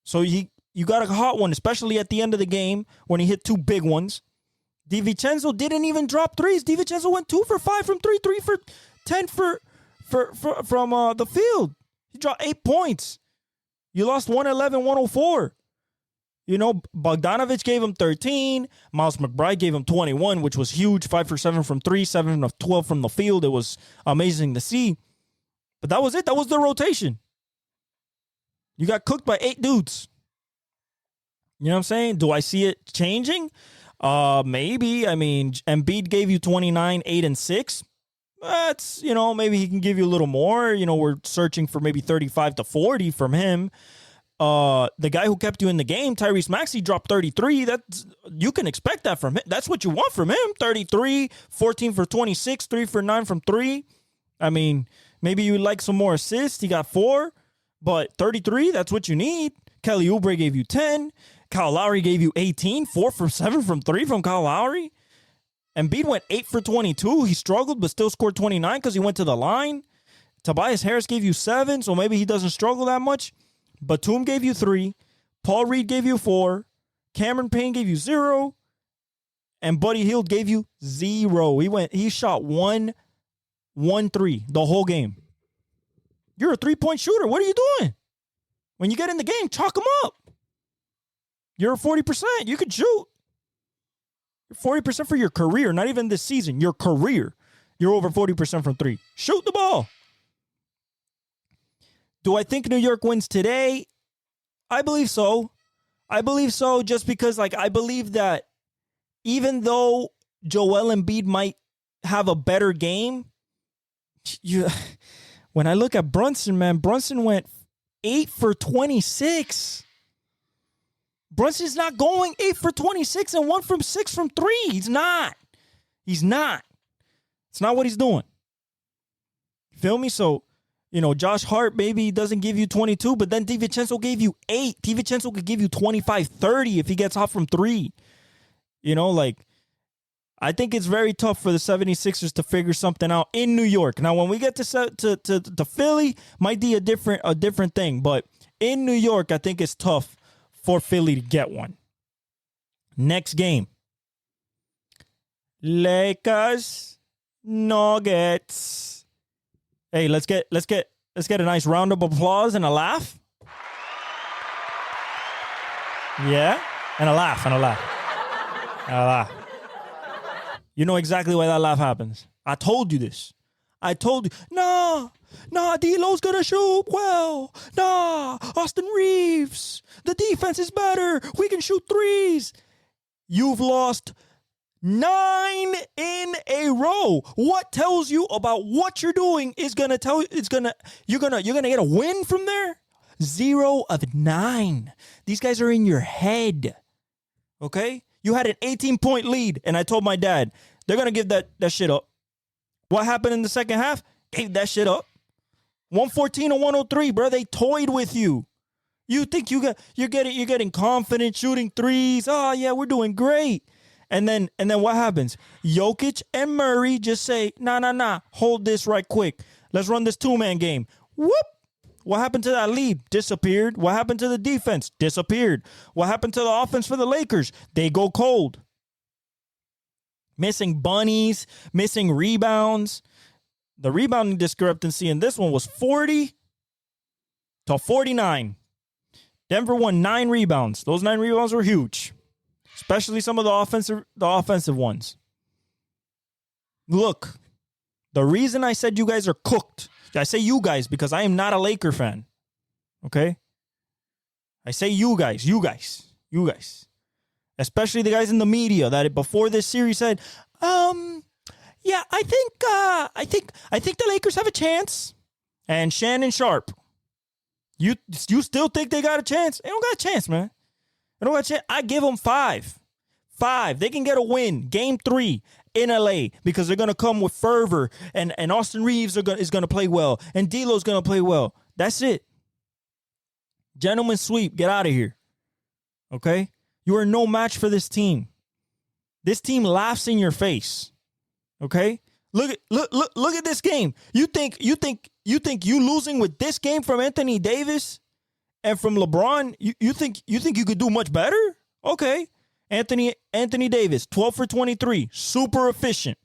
So you got a hot one, especially at the end of the game when he hit 2 big ones. DiVincenzo didn't even drop threes. DiVincenzo went 2 for 5 from 3, 3 for 10 from the field. He dropped 8 points. You lost 111-104. Bogdanovich gave him 13. Miles McBride gave him 21, which was huge. 5 for 7 from 3, 7 of 12 from the field. It was amazing to see. But that was it. That was the rotation. You got cooked by 8 dudes. You know what I'm saying? Do I see it changing? Maybe. I mean, Embiid gave you 29, 8, and 6. That's, maybe he can give you a little more. We're searching for maybe 35 to 40 from him. The guy who kept you in the game, Tyrese Maxey, dropped 33. You can expect that from him. That's what you want from him. 33, 14 for 26, 3 for 9 from 3. I mean, maybe you would like some more assists. He got 4, but 33, that's what you need. Kelly Oubre gave you 10. Kyle Lowry gave you 18, 4 for 7 from 3 from Kyle Lowry. Embiid went 8 for 22. He struggled, but still scored 29 because he went to the line. Tobias Harris gave you 7, so maybe he doesn't struggle that much. Batum gave you 3. Paul Reed gave you 4. Cameron Payne gave you 0. And Buddy Hield gave you 0. He shot 1 3 the whole game. You're a 3-point shooter. What are you doing? When you get in the game, chalk them up. You're 40%. You could shoot. You're 40% for your career, not even this season. Your career. You're over 40% from 3. Shoot the ball. Do I think New York wins today? I believe so. I believe so just because, I believe that even though Joel Embiid might have a better game, when I look at Brunson, man, Brunson went 8 for 26. Brunson's not going 8 for 26 and 1 from 6 from 3. He's not. It's not what he's doing. Feel me? So, Josh Hart maybe doesn't give you 22, but then DiVincenzo gave you 8. DiVincenzo could give you 25, 30 if he gets hot from 3. I think it's very tough for the 76ers to figure something out in New York. Now, when we get to Philly, might be a different thing, but in New York, I think it's tough for Philly to get one. Next game. Lakers Nuggets. Hey, let's get a nice round of applause and a laugh. Yeah, and a laugh. You know exactly why that laugh happens. I told you this. Nah, D'Lo's gonna shoot well. Nah, Austin Reeves. The defense is better. We can shoot threes. You've lost 9 in a row. What tells you about what you're doing is gonna tell you you're gonna get a win from there? 0 of 9. These guys are in your head. Okay? You had an 18-point lead, and I told my dad, they're gonna give that shit up. What happened in the second half? Gave that shit up. 114 to 103, bro. They toyed with you. You think you're getting confident shooting threes. Oh yeah, we're doing great. And then what happens? Jokic and Murray just say, nah, hold this right quick. Let's run this 2-man game. Whoop. What happened to that lead? Disappeared. What happened to the defense? Disappeared. What happened to the offense for the Lakers? They go cold. Missing bunnies, missing rebounds. The rebounding discrepancy in this one was 40 to 49. Denver won 9 rebounds. Those 9 rebounds were huge, especially some of the offensive ones. Look, the reason I said you guys are cooked, I say you guys because I am not a Laker fan. Okay? I say you guys. Especially the guys in the media that before this series said, yeah, I think the Lakers have a chance. And Shannon Sharp, you still think they got a chance? They don't got a chance, man. They don't got a chance. I give them 5. 5. They can get a win. Game 3 in LA because they're gonna come with fervor, and Austin Reeves is gonna play well, and D'Lo's gonna play well. That's it. Gentlemen sweep. Get out of here. Okay? You are no match for this team. This team laughs in your face. Okay? Look at this game. You think you losing with this game from Anthony Davis and from LeBron? You think you could do much better? Okay. Anthony Davis, 12 for 23, super efficient.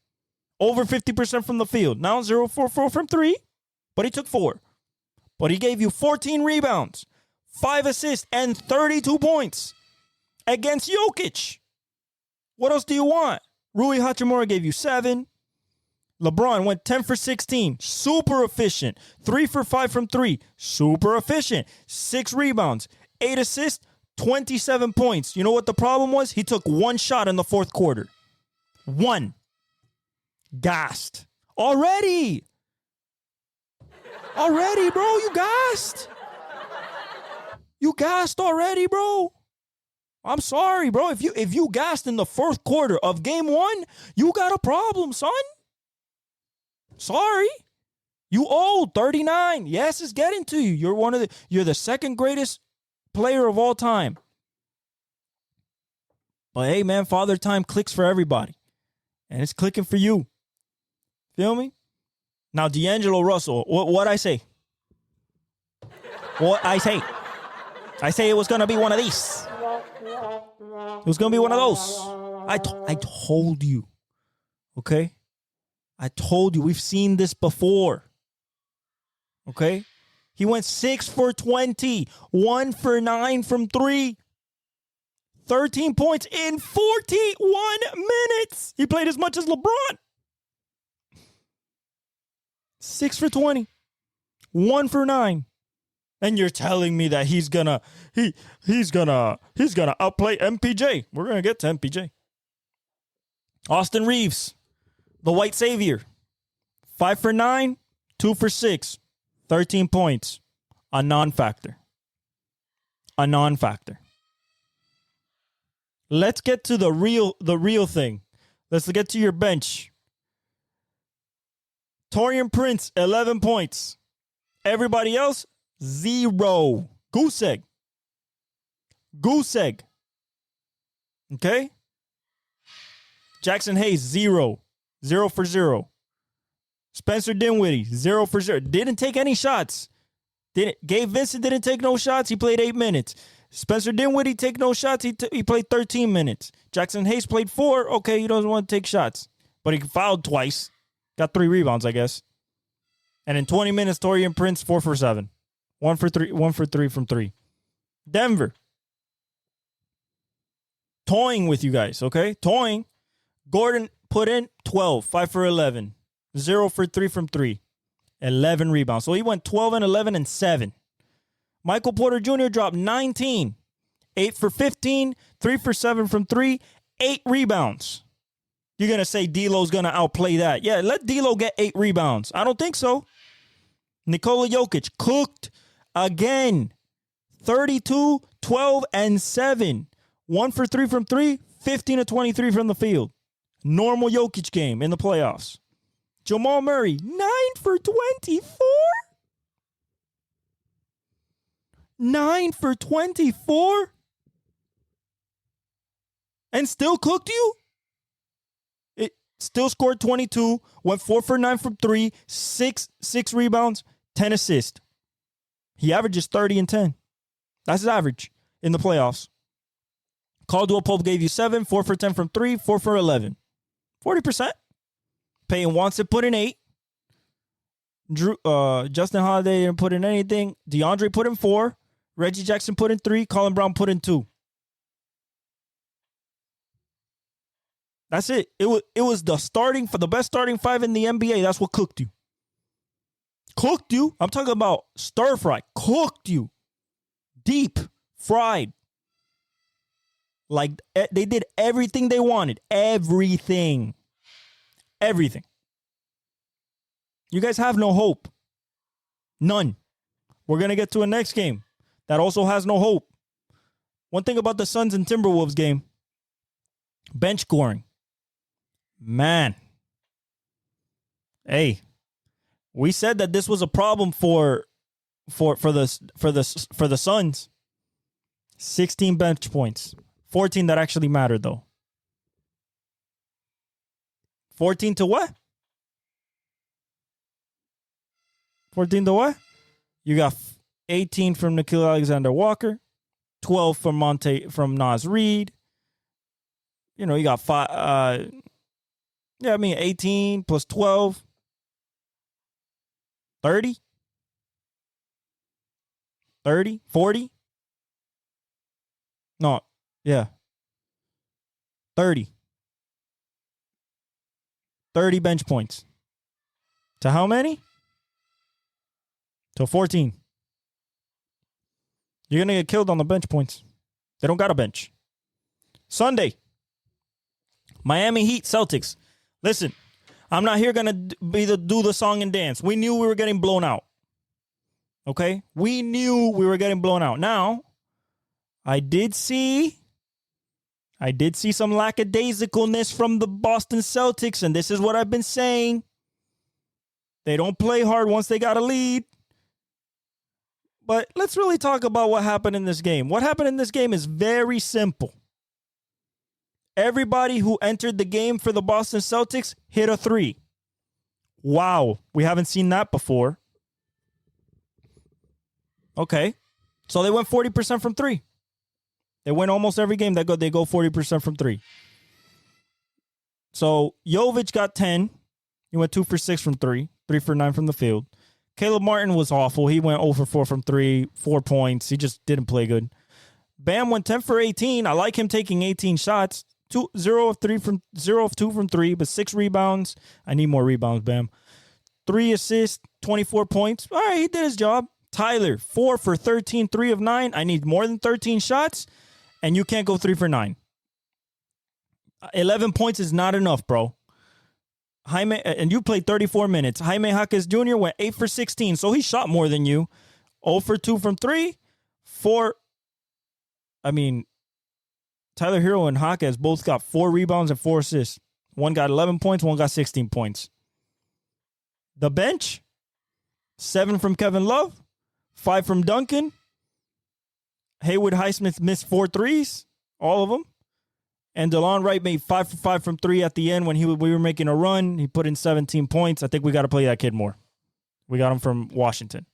Over 50% from the field. Now 0 for 4 from 3, but he took 4. But he gave you 14 rebounds, 5 assists, and 32 points against Jokic. What else do you want? Rui Hachimura gave you 7. LeBron went 10 for 16. Super efficient. 3 for 5 from 3. Super efficient. 6 rebounds. 8 assists. 27 points. You know what the problem was? He took 1 shot in the fourth quarter. 1. Gassed. Already, bro. You gassed. You gassed already, bro. I'm sorry, bro. If you gassed in the fourth quarter of game 1, you got a problem, son. Sorry. You old 39. Yes, it's getting to you. You're the second greatest player of all time. But hey, man, Father Time clicks for everybody. And it's clicking for you. Feel me? Now, D'Angelo Russell, what I say? What I say? I say it was going to be one of these. It was going to be one of those. I told you. Okay? I told you. We've seen this before. Okay? He went 6 for 20. 1 for 9 from 3. 13 points in 41 minutes. He played as much as LeBron. 6 for 20. 1 for 9. And you're telling me that he's gonna outplay MPJ. We're gonna get to MPJ. Austin Reeves, the white savior. 5 for 9, 2 for 6, 13 points. A non-factor. A non-factor. Let's get to the real thing. Let's get to your bench. Taurean Prince, 11 points. Everybody else, 0. Goose egg. Goose egg. Okay? Jackson Hayes, 0. 0 for 0. Spencer Dinwiddie, 0 for 0. Didn't take any shots. Gabe Vincent didn't take no shots. He played 8 minutes. Spencer Dinwiddie take no shots. He played 13 minutes. Jackson Hayes played 4. Okay, he doesn't want to take shots. But he fouled twice. Got 3 rebounds, I guess. And in 20 minutes, Taurean Prince, 4 for 7. 1 for 3 from 3. Denver. Toying with you guys, okay? Toying. Gordon put in 12. 5 for 11. 0 for 3 from 3. 11 rebounds. So he went 12 and 11 and 7. Michael Porter Jr. dropped 19. 8 for 15. 3 for 7 from 3. 8 rebounds. You're going to say D'Lo's going to outplay that. Yeah, let D'Lo get 8 rebounds. I don't think so. Nikola Jokic cooked again. 32, 12, and 7. 1 for 3 from 3. 15 to 23 from the field. Normal Jokic game in the playoffs. Jamal Murray, 9 for 24. 9 for 24. And still cooked you? It still scored 22. Went 4 for 9 from 3. 6 rebounds. 10 assists. He averages 30 and 10. That's his average in the playoffs. Caldwell Pope gave you 7. 4 for 10 from 3. 4 for 11. 40%. Peyton Watson put in 8. Justin Holiday didn't put in anything. DeAndre put in 4. Reggie Jackson put in 3. Colin Brown put in 2. That's it. It was the best starting 5 in the NBA. That's what cooked you. Cooked you. I'm talking about stir fry. Cooked you. Deep fried. Like they did everything they wanted. Everything. You guys have no hope. None. We're going to get to a next game that also has no hope. One thing about the Suns and Timberwolves game, bench scoring. Man. Hey, we said that this was a problem for the Suns. 16 bench points. 14 that actually mattered though. 14 to what? 14 to what? You got 18 from Nickeil Alexander-Walker, 12 from Naz Reid. You know, you got 5. 18 plus 12. 30? 30? 40? No, yeah. 30. 30 bench points. To how many? To 14. You're going to get killed on the bench points. They don't got a bench. Sunday. Miami Heat, Celtics. Listen, I'm not here going to do the song and dance. We knew we were getting blown out. Okay? We knew we were getting blown out. Now, I did see some lackadaisicalness from the Boston Celtics, and this is what I've been saying. They don't play hard once they got a lead. But let's really talk about what happened in this game. What happened in this game is very simple. Everybody who entered the game for the Boston Celtics hit a three. Wow, we haven't seen that before. Okay, so they went 40% from three. They win almost every game they go 40% from three. So Jovic got 10. He went 2 for 6 from three, 3 for 9 from the field. Caleb Martin was awful. He went 0 for 4 from three, 4 points. He just didn't play good. Bam went 10 for 18. I like him taking 18 shots. 0 of 2 from three, but 6 rebounds. I need more rebounds, Bam. 3 assists, 24 points. All right, he did his job. Tyler, 4 for 13, 3 of 9. I need more than 13 shots, and you can't go 3 for 9. 11 points is not enough, bro. Jaime, and you played 34 minutes. Jaime Jaquez Jr. went 8 for 16, so he shot more than you. 0 for 2 from 3. 4. I mean, Tyler Hero and Jaquez both got 4 rebounds and 4 assists. One got 11 points, one got 16 points. The bench, 7 from Kevin Love, 5 from Duncan. Haywood Highsmith missed 4 threes, all of them. And DeLon Wright made 5 for 5 from 3 at the end when we were making a run. He put in 17 points. I think we got to play that kid more. We got him from Washington.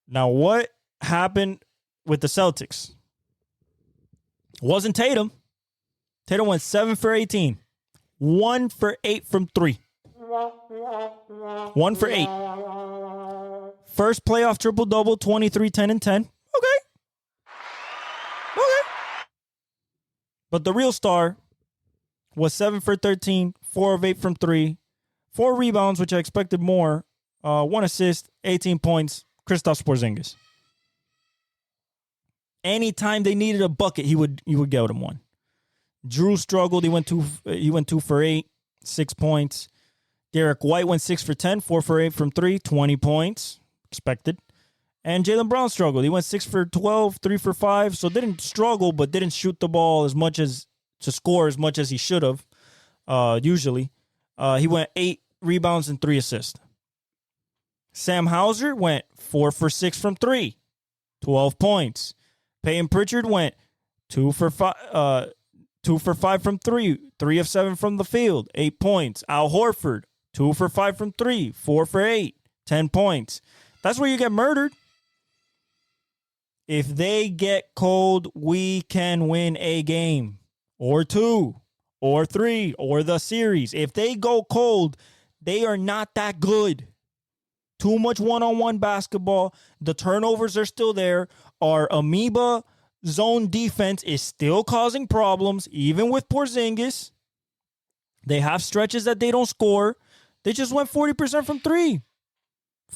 Now, what happened with the Celtics? It wasn't Tatum. Tatum went 7 for 18. 1 for 8 from 3. 1 for 8. First playoff triple-double, 23, 10, and 10. Okay. But the real star was 7 for 13, 4 of 8 from 3, 4 rebounds, which I expected more, 1 assist, 18 points, Kristaps Porzingis. Anytime they needed a bucket, you would get them one. Drew struggled. He went 2 for 8, 6 points. Derek White went 6 for 10, 4 for 8 from 3, 20 points, expected. And Jaylen Brown struggled. He went 6 for 12, 3 for 5. So didn't struggle, but didn't shoot the ball as much as to score as much as he should have. Usually, he went 8 rebounds and 3 assists. Sam Hauser went 4 for 6 from 3, 12 points. Peyton Pritchard went 2 for 5 from 3, 3 of 7 from the field, 8 points. Al Horford, 2 for 5 from 3, 4 for 8, 10 points. That's where you get murdered. If they get cold, we can win a game or 2 or 3 or the series. If they go cold, they are not that good. Too much one-on-one basketball. The turnovers are still there. Our amoeba zone defense is still causing problems, even with Porzingis. They have stretches that they don't score. They just went 40% from 3.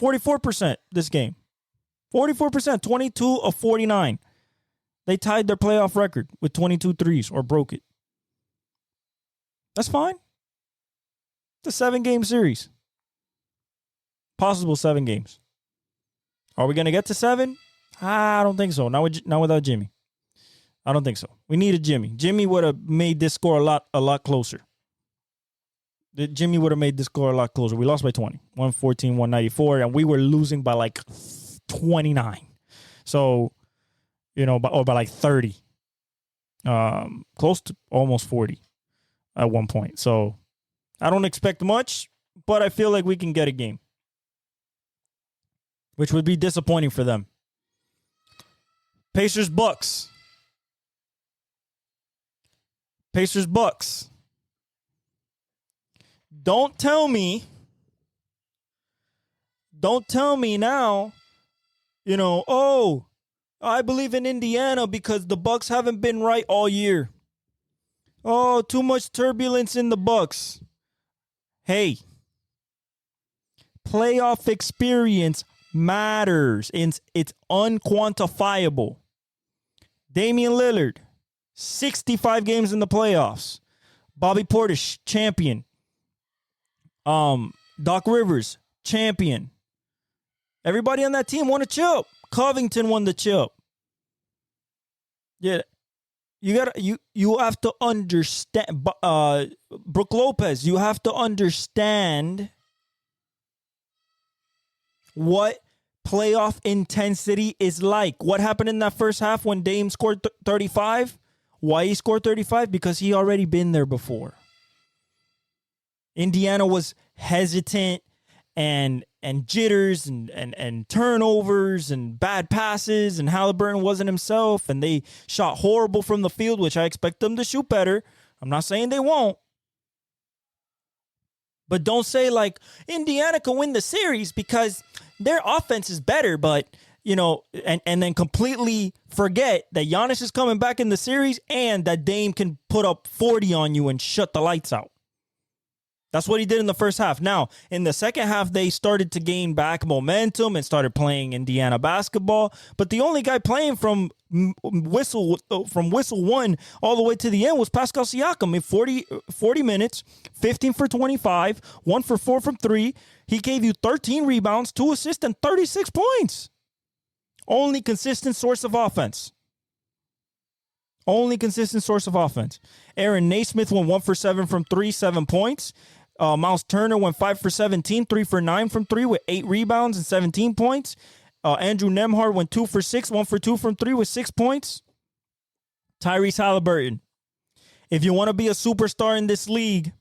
44% this game. 44%, 22 of 49. They tied their playoff record with 22 threes or broke it. That's fine. It's a 7-game series. Possible 7 games. Are we going to get to 7? I don't think so. Not without Jimmy. I don't think so. We needed Jimmy. Jimmy would have made this score a lot closer. Jimmy would have made this score a lot closer. We lost by 20. 114, 194, and we were losing by like 29. So, or by like 30. Close to almost 40 at one point. So, I don't expect much, but I feel like we can get a game, which would be disappointing for them. Pacers Bucks. Don't tell me now, I believe in Indiana because the Bucks haven't been right all year. Oh, too much turbulence in the Bucks. Hey, playoff experience matters. It's unquantifiable. Damian Lillard, 65 games in the playoffs. Bobby Portis, champion. Doc Rivers, champion. Everybody on that team won a chip. Covington won the chip. Yeah. You have to understand Brook Lopez, you have to understand what playoff intensity is like. What happened in that first half when Dame scored 35? Why he scored 35? Because he already been there before. Indiana was hesitant and jitters and turnovers and bad passes, and Halliburton wasn't himself, and they shot horrible from the field, which I expect them to shoot better. I'm not saying they won't. But don't say like Indiana can win the series because their offense is better, but and then completely forget that Giannis is coming back in the series and that Dame can put up 40 on you and shut the lights out. That's what he did in the first half. Now, in the second half, they started to gain back momentum and started playing Indiana basketball. But the only guy playing from whistle one all the way to the end was Pascal Siakam in 40 minutes, 15 for 25, 1 for 4 from 3. He gave you 13 rebounds, 2 assists, and 36 points. Only consistent source of offense. Only consistent source of offense. Aaron Naismith went 1 for 7 from 3, 7 points. Miles Turner went 5 for 17, 3 for 9 from 3 with 8 rebounds and 17 points. Andrew Nembhard went 2 for 6, 1 for 2 from 3 with 6 points. Tyrese Halliburton. If you want to be a superstar in this league,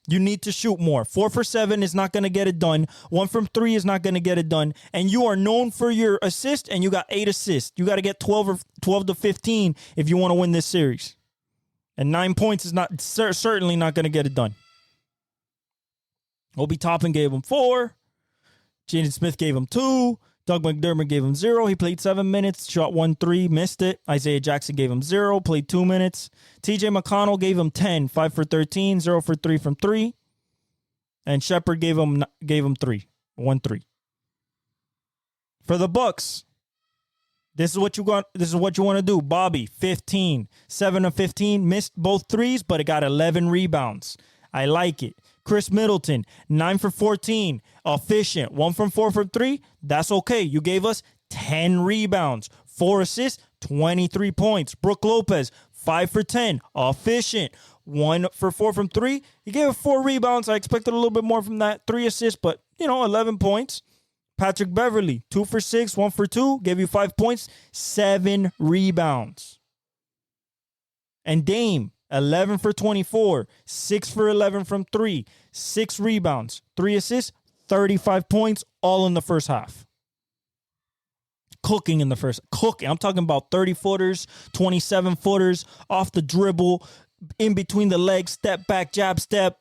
you need to shoot more. 4 for 7 is not going to get it done. 1 from 3 is not going to get it done. And you are known for your assist, and you got 8 assists. You got to get 12 to 15 if you want to win this series. And 9 points is not certainly not going to get it done. Obi Toppin gave him 4. Jaden Smith gave him 2. Doug McDermott gave him 0. He played 7 minutes, shot 1 3, missed it. Isaiah Jackson gave him 0, played 2 minutes. TJ McConnell gave him 10, 5 for 13, 0 for 3 from 3. And Shepard gave him 3, 1 3. For the Bucks, this is what you want to do. Bobby, 15, 7 of 15, missed both threes, but it got 11 rebounds. I like it. Chris Middleton, 9 for 14, efficient, 1 from 4 from 3. That's okay. You gave us 10 rebounds, 4 assists, 23 points. Brook Lopez, 5 for 10, efficient, 1 for 4 from 3. He gave us 4 rebounds. I expected a little bit more from that. 3 assists, but 11 points. Patrick Beverly, 2 for 6, 1 for 2, gave you 5 points, 7 rebounds. And Dame, 11 for 24, 6 for 11 from 3, 6 rebounds, 3 assists, 35 points, all in the first half. Cooking. I'm talking about 30-footers, 27-footers, off the dribble, in between the legs, step back, jab, step,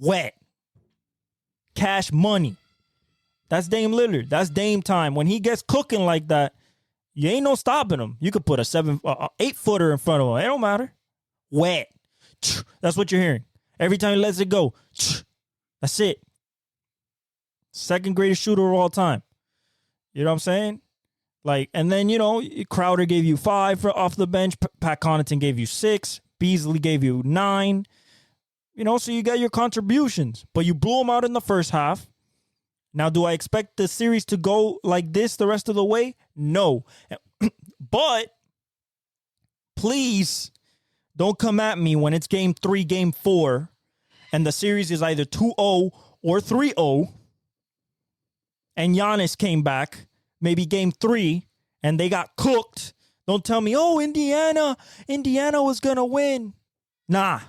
wet. Cash money. That's Dame Lillard. That's Dame time. When he gets cooking like that, you ain't no stopping him. You could put a 8-footer in front of him. It don't matter. Wet. That's what you're hearing. Every time he lets it go. That's it. Second greatest shooter of all time. You know what I'm saying? And then, Crowder gave you 5 off the bench. Pat Connaughton gave you 6. Beasley gave you 9. So you got your contributions. But you blew them out in the first half. Now, do I expect the series to go like this the rest of the way? No. But please don't come at me when it's game 3, game 4, and the series is either 2-0 or 3-0, and Giannis came back, maybe game 3, and they got cooked. Don't tell me, Indiana was going to win. Nah,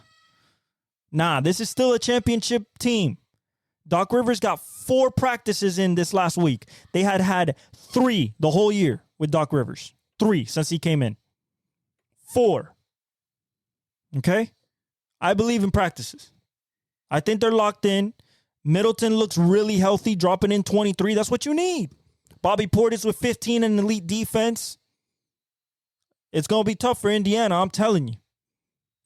this is still a championship team. Doc Rivers got 4 practices in this last week. They had 3 the whole year with Doc Rivers. 3 since he came in. 4. Okay? I believe in practices. I think they're locked in. Middleton looks really healthy, dropping in 23. That's what you need. Bobby Portis with 15 and elite defense. It's going to be tough for Indiana, I'm telling you.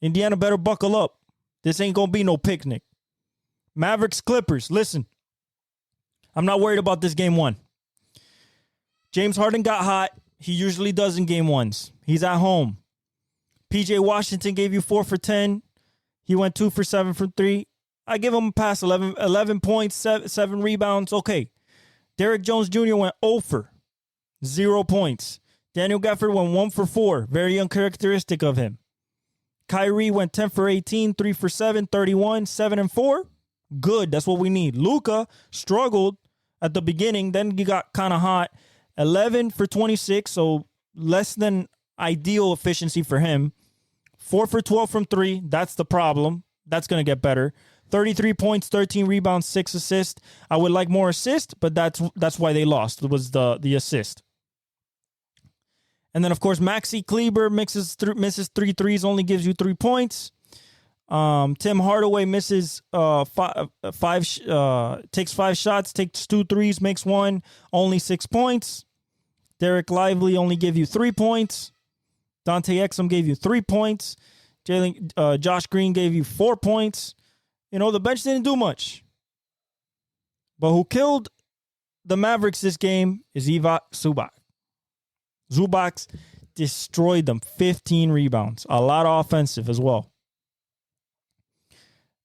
Indiana better buckle up. This ain't going to be no picnic. Mavericks Clippers. Listen, I'm not worried about this game one. James Harden got hot. He usually does in game ones. He's at home. PJ Washington gave you 4 for 10. He went 2 for 7 from 3. I give him a pass, 11 points, 7 rebounds. Okay. Derrick Jones Jr. went 0 for 0 points. Daniel Gafford went 1 for 4. Very uncharacteristic of him. Kyrie went 10 for 18, 3 for 7, 31, 7 and 4. Good. That's what we need. Luka struggled at the beginning. Then he got kind of hot. 11 for 26, so less than ideal efficiency for him. 4 for 12 from 3. That's the problem. That's going to get better. 33 points, 13 rebounds, 6 assists. I would like more assists, but that's why they lost. It was the assist. And then, of course, Maxi Kleber misses 3 threes, only gives you 3 points. Tim Hardaway misses takes 5 shots, takes 2 threes, makes 1, only 6 points. Derek Lively only gave you 3 points. Dante Exum gave you 3 points. Josh Green gave you 4 points. You know, the bench didn't do much. But who killed the Mavericks this game is Ivica Zubac. Zubac destroyed them. 15 rebounds. A lot of offensive as well.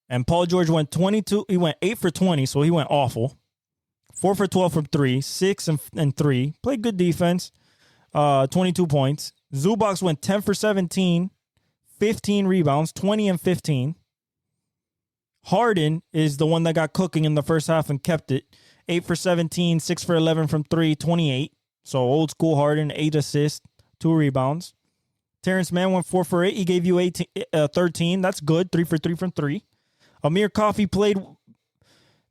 And Paul George went 22. He went 8 for 20, so he went awful. 4 for 12 from 3, 6 and 3. Played good defense. 22 points. Zubac went 10 for 17, 15 rebounds, 20 and 15. Harden is the one that got cooking in the first half and kept it. 8 for 17, 6 for 11 from 3, 28. So old school Harden, 8 assists, 2 rebounds. Terrence Mann went 4 for 8. He gave you 13. That's good. 3 for 3 from 3. Amir Coffey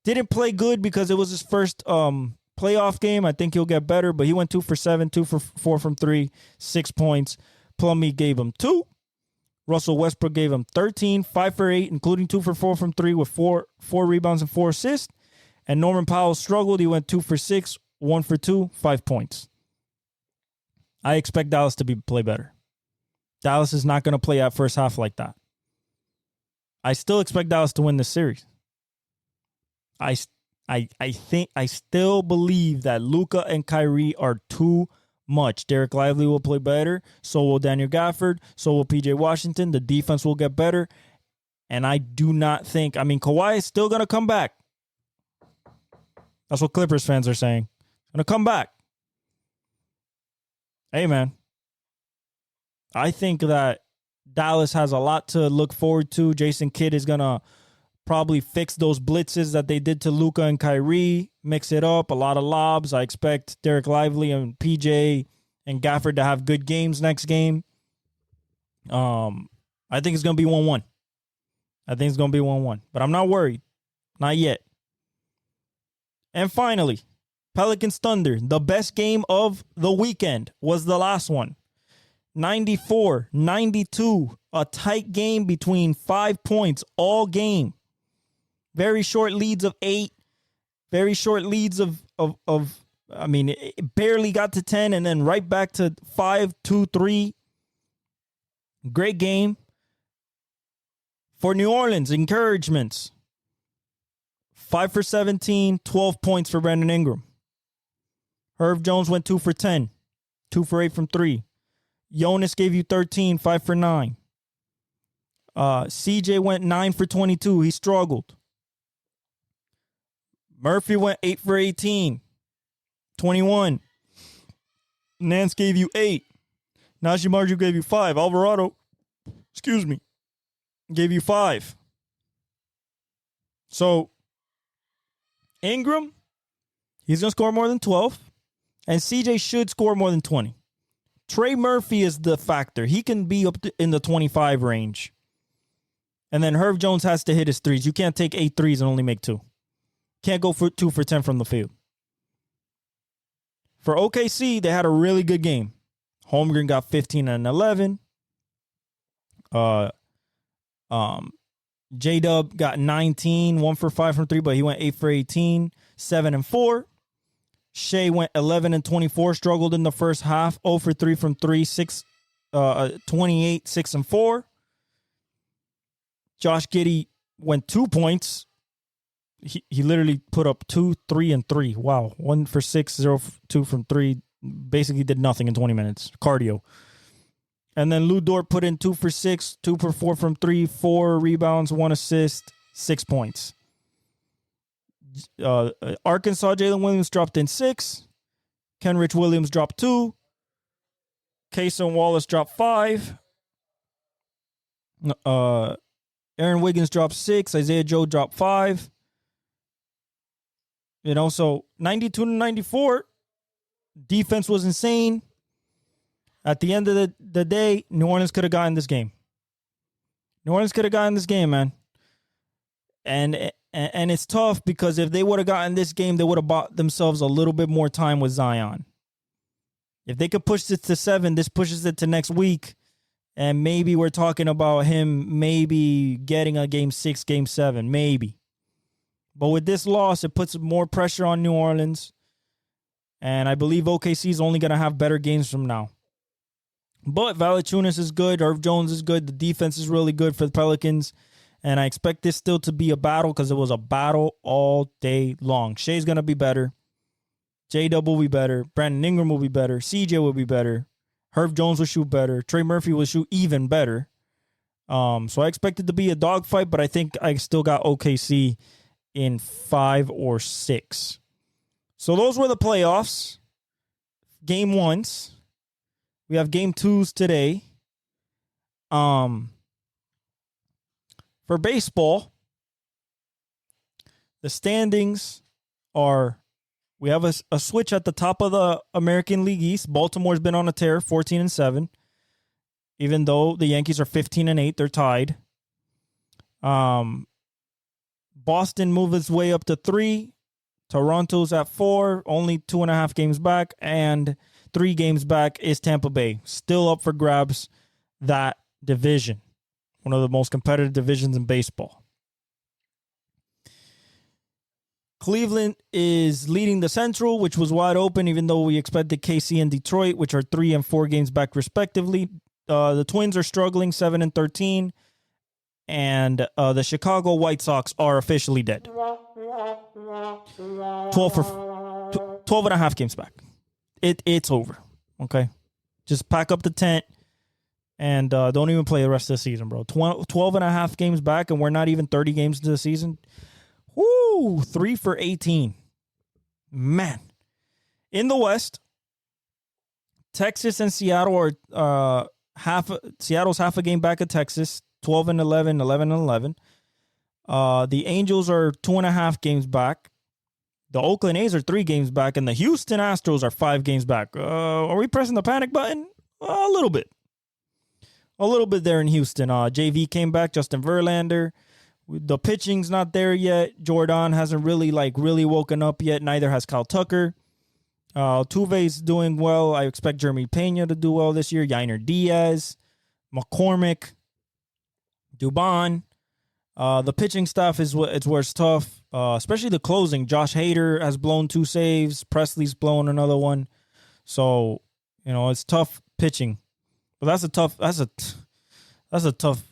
didn't play good because it was his first playoff game. I think he'll get better, but he went 2 for 7, 2 for 4 from 3, 6 points. Plumlee gave him 2. Russell Westbrook gave him 13, 5 for 8, including 2 for 4 from 3 with 4 rebounds and 4 assists. And Norman Powell struggled. He went 2 for 6, 1 for 2, 5 points. I expect Dallas to play better. Dallas is not going to play at first half like that. I still expect Dallas to win this series. I still believe that Luka and Kyrie are too much. Derek Lively will play better. So will Daniel Gafford. So will PJ Washington. The defense will get better. And I do not think, Kawhi is still going to come back. That's what Clippers fans are saying. Going to come back. Hey, man. I think that Dallas has a lot to look forward to. Jason Kidd is going to probably fix those blitzes that they did to Luka and Kyrie, mix it up, a lot of lobs. I expect Derek Lively and PJ and Gafford to have good games next game. I think it's going to be 1-1. But I'm not worried. Not yet. And finally, Pelicans Thunder, the best game of the weekend was the last one. 94-92, a tight game between 5 points all game. Very short leads of 8. Very short leads it barely got to 10 and then right back to 5, 2, 3. Great game. For New Orleans, encouragements. 5 for 17, 12 points for Brandon Ingram. Herb Jones went 2 for 10, 2 for 8 from 3. Jonas gave you 13, 5 for 9. CJ went 9 for 22. He struggled. Murphy went 8 for 18, 21. Nance gave you 8. Najee Marju gave you 5. Alvarado, gave you 5. So, Ingram, he's going to score more than 12. And CJ should score more than 20. Trey Murphy is the factor. He can be up in the 25 range. And then Herb Jones has to hit his threes. You can't take 8 threes and only make 2. Can't go for 2 for 10 from the field. For OKC, they had a really good game. Holmgren got 15 and 11. J-Dub got 19, 1 for 5 from 3, but he went 8 for 18, 7 and 4. Shea went 11 and 24, struggled in the first half, 0 for 3 from 3, 28, 6 and 4. Josh Giddey went 2 points, He literally put up 2, 3, and 3. Wow. 1 for 6, 0 for 2 from 3. Basically did nothing in 20 minutes. Cardio. And then Lou Dort put in 2 for 6, 2 for 4 from 3, 4 rebounds, 1 assist, 6 points. Arkansas, Jalen Williams dropped in 6. Kenrich Williams dropped 2. Cason Wallace dropped 5. Aaron Wiggins dropped 6. Isaiah Joe dropped 5. So 92-94, defense was insane. At the end of the day, New Orleans could have gotten this game. Man. And it's tough because if they would have gotten this game, they would have bought themselves a little bit more time with Zion. If they could push it to 7, this pushes it to next week. And maybe we're talking about him maybe getting a game 6, game 7, maybe. But with this loss, it puts more pressure on New Orleans. And I believe OKC is only going to have better games from now. But Valanciunas is good. Irv Jones is good. The defense is really good for the Pelicans. And I expect this still to be a battle because it was a battle all day long. Shea's going to be better. J-Dub will be better. Brandon Ingram will be better. CJ will be better. Herb Jones will shoot better. Trey Murphy will shoot even better. So I expect it to be a dogfight, but I think I still got OKC in 5 or 6. So those were the playoffs. Game 1s. We have game 2s today. For baseball, the standings are, we have a switch at the top of the American League East. Baltimore's been on a tear, 14-7. Even though the Yankees are 15-8, they're tied. Boston moved its way up to 3. Toronto's at 4, only 2.5 games back, and 3 games back is Tampa Bay. Still up for grabs, that division. One of the most competitive divisions in baseball. Cleveland is leading the Central, which was wide open, even though we expected KC and Detroit, which are 3 and 4 games back respectively. The Twins are struggling, 7-13. And the Chicago White Sox are officially dead. 12.5 games back. It's over. Okay? Just pack up the tent and don't even play the rest of the season, bro. 12.5 games back, and we're not even 30 games into the season. Woo! 3 for 18. Man. In the West, Texas and Seattle are Seattle's half a game back of Texas. 12-11, 11-11. The Angels are 2.5 games back. The Oakland A's are 3 games back, and the Houston Astros are 5 games back. Are we pressing the panic button? A little bit. A little bit there in Houston. JV came back, Justin Verlander. The pitching's not there yet. Jordan hasn't really woken up yet. Neither has Kyle Tucker. Tuve's doing well. I expect Jeremy Pena to do well this year. Yainer Diaz, McCormick, Dubon. The pitching stuff is where it's tough, especially the closing. Josh Hader has blown 2 saves. Presley's blown another one. So, it's tough pitching. But that's a tough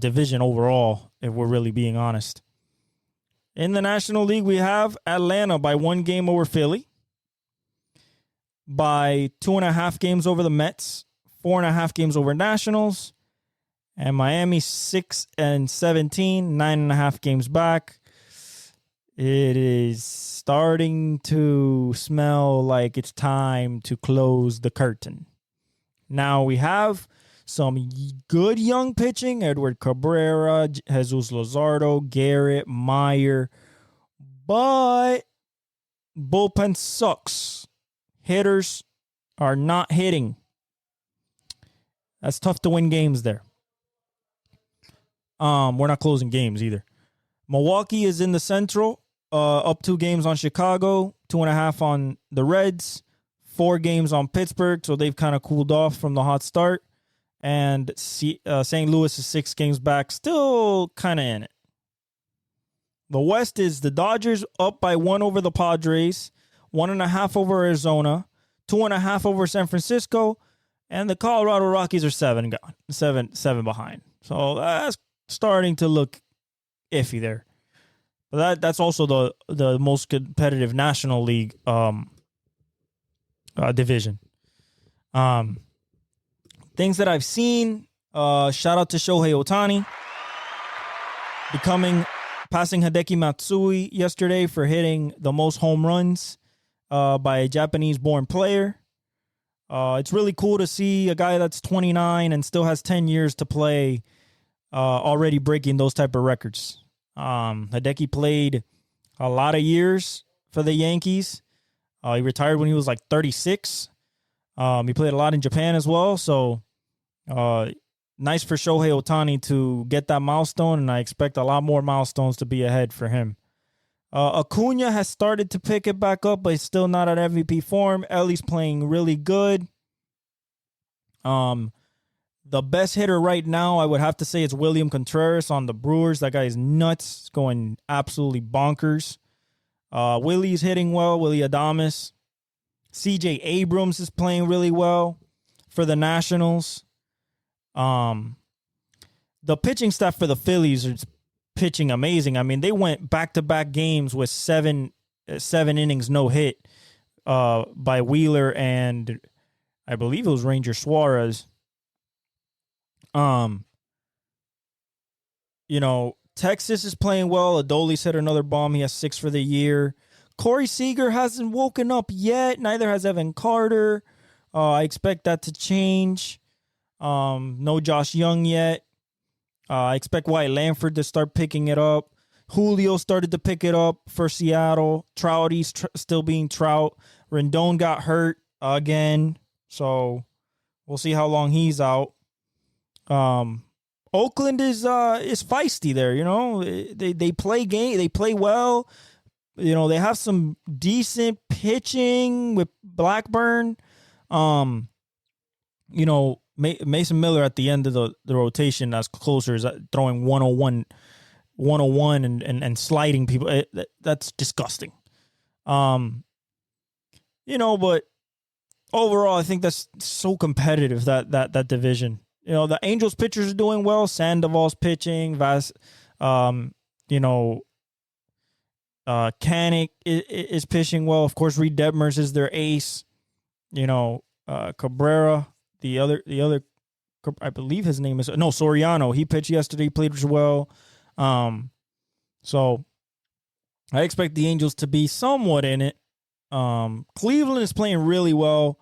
division overall, if we're really being honest. In the National League, we have Atlanta by 1 game over Philly, by 2.5 games over the Mets, 4.5 games over Nationals, and Miami 6-17, 9.5 games back. It is starting to smell like it's time to close the curtain. Now we have some good young pitching. Edward Cabrera, Jesus Luzardo, Garrett, Meyer. But bullpen sucks. Hitters are not hitting. That's tough to win games there. We're not closing games either. Milwaukee is in the Central, up 2 games on Chicago, 2.5 on the Reds, 4 games on Pittsburgh, so they've kind of cooled off from the hot start. And St. Louis is 6 games back, still kind of in it. The West is the Dodgers up by 1 over the Padres, 1.5 over Arizona, 2.5 over San Francisco, and the Colorado Rockies are 7 behind. So that's starting to look iffy there. But that's also the most competitive National League division. Things that I've seen. Shout out to Shohei Ohtani passing Hideki Matsui yesterday for hitting the most home runs by a Japanese-born player. It's really cool to see a guy that's 29 and still has 10 years to play already breaking those type of records. Hideki played a lot of years for the Yankees. He retired when he was like 36. He played a lot in Japan as well. So nice for Shohei Ohtani to get that milestone, and I expect a lot more milestones to be ahead for him. Acuna has started to pick it back up, but he's still not at MVP form. Ellie's playing really good. The best hitter right now, I would have to say, is William Contreras on the Brewers. That guy is nuts. It's going absolutely bonkers. Willie's hitting well. Willie Adames. CJ Abrams is playing really well for the Nationals. The pitching staff for the Phillies is pitching amazing. I mean, they went back-to-back games with seven innings no hit by Wheeler and I believe it was Ranger Suarez. Texas is playing well. Adolis hit another bomb. He has 6 for the year. Corey Seager hasn't woken up yet. Neither has Evan Carter. I expect that to change. No Josh Young yet. I expect Wyatt Lanford to start picking it up. Julio started to pick it up for Seattle. Trouty's still being Trout. Rendon got hurt again, so we'll see how long he's out. Oakland is feisty there. They play game. They play well. They have some decent pitching with Blackburn. Mason Miller at the end of the rotation as closer is throwing 101 and sliding people. That's disgusting. But overall, I think that's so competitive, that division. The Angels pitchers are doing well. Sandoval's pitching. Canick is pitching well. Of course, Reed Detmers is their ace. Cabrera, the other, I believe his name is Soriano. He pitched yesterday, played well. So I expect the Angels to be somewhat in it. Cleveland is playing really well.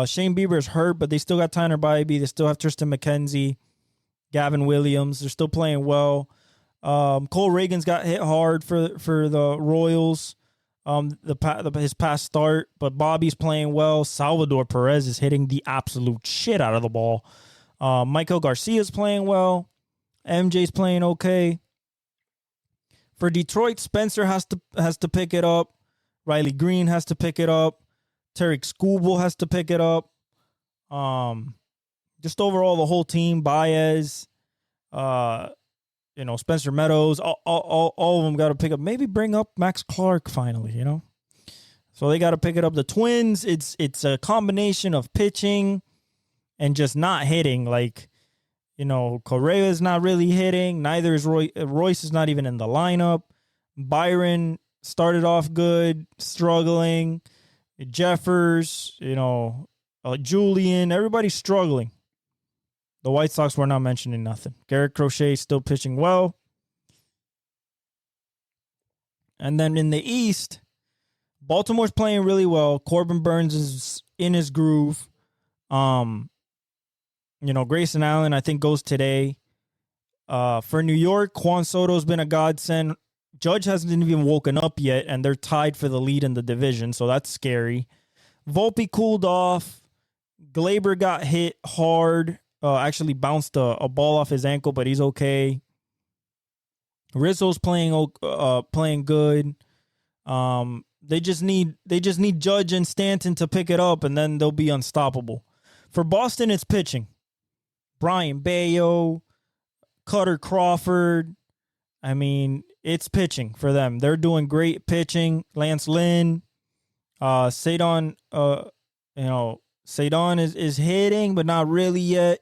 Shane Bieber is hurt, but they still got Tyler Bybee. They still have Tristan McKenzie, Gavin Williams. They're still playing well. Cole Reagan's got hit hard for the Royals. His past start, but Bobby's playing well. Salvador Perez is hitting the absolute shit out of the ball. Michael Garcia's playing well. MJ's playing okay. For Detroit, Spencer has to pick it up. Riley Green has to pick it up. Tarek Skubal has to pick it up. Just overall, the whole team, Baez, Spencer Meadows, all of them got to pick up. Maybe bring up Max Clark finally, So they got to pick it up. The Twins, it's a combination of pitching and just not hitting. Correa is not really hitting. Neither is Royce is not even in the lineup. Byron started off good, struggling. Jeffers, Julian, everybody's struggling. The White Sox were not mentioning nothing. Garrett Crochet still pitching well. And then in the East, Baltimore's playing really well. Corbin Burns is in his groove. Grayson Allen, I think, goes today. For New York, Juan Soto's been a godsend. Judge hasn't even woken up yet, and they're tied for the lead in the division, so that's scary. Volpe cooled off. Glaber got hit hard. Actually bounced a ball off his ankle, but he's okay. Rizzo's playing good. They just need Judge and Stanton to pick it up, and then they'll be unstoppable. For Boston, it's pitching. Brian Bayo, Cutter Crawford. I mean, it's pitching for them. They're doing great pitching. Lance Lynn, Cedon, Cedon is hitting, but not really yet.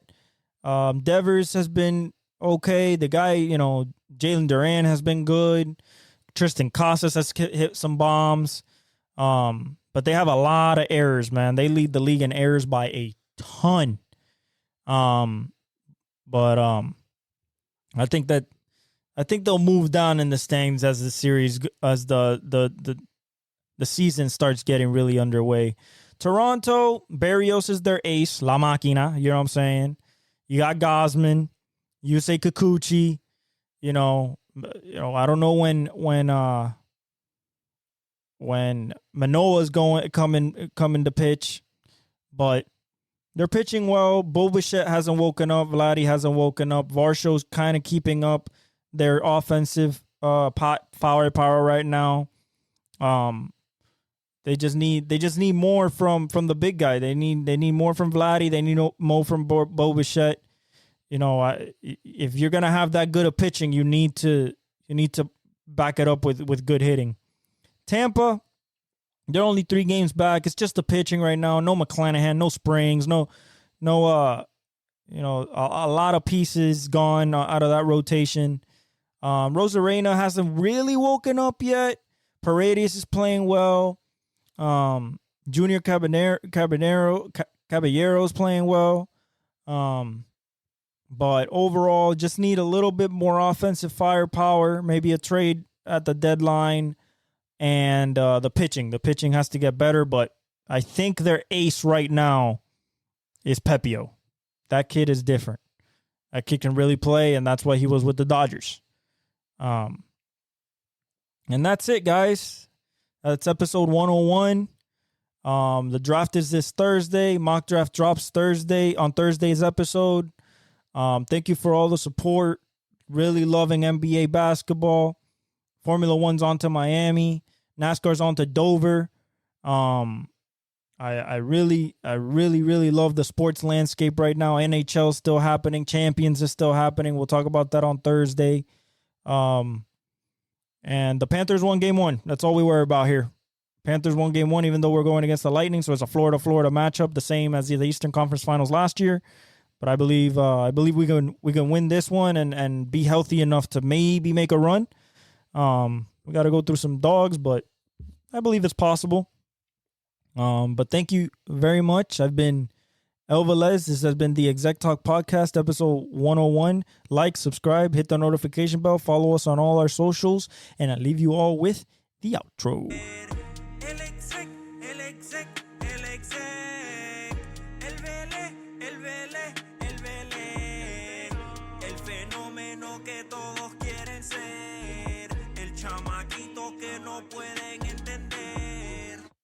Devers has been okay. The guy, Jalen Duran has been good. Tristan Casas has hit some bombs. But they have a lot of errors, man. They lead the league in errors by a ton. But I think they'll move down in the standings as the series, as the season starts getting really underway. Toronto, Barrios is their ace, La Máquina. You know what I'm saying? You got Gosman, Yusei Kikuchi. You know, I don't know when Manoa's coming to pitch, but they're pitching well. Bo Bichette hasn't woken up. Vladdy hasn't woken up. Varsho's kind of keeping up their offensive firepower right now. They just need more from the big guy. They need more from Vladdy. They need more from Bo Bichette. You know, if you're gonna have that good of pitching, you need to back it up with good hitting. Tampa, they're only 3 games back. It's just the pitching right now. No McClanahan, no Springs, no a lot of pieces gone out of that rotation. Rosarena hasn't really woken up yet. Paredes is playing well. Junior Caballero's playing well. But overall, just need a little bit more offensive firepower, maybe a trade at the deadline, and the pitching. The pitching has to get better, but I think their ace right now is Pepio. That kid is different. That kid can really play, and that's why he was with the Dodgers. And that's it, guys. That's episode 101. The draft is this Thursday. Mock draft drops on Thursday's episode. Thank you for all the support. Really loving NBA basketball. Formula One's on to Miami. NASCAR's on to Dover. I really love the sports landscape right now. NHL is still happening. Champions is still happening. We'll talk about that on Thursday. And the Panthers won game 1. That's all we worry about here. Panthers won game 1, even though we're going against the Lightning. So it's a Florida matchup, the same as the Eastern Conference Finals last year. But I believe we can win this one and be healthy enough to maybe make a run. We got to go through some dogs, but I believe it's possible. But thank you very much. I've been El Velez. This has been the Exec Talk Podcast, episode 101. Like, subscribe, hit the notification bell, follow us on all our socials, and I leave you all with the outro. El exec.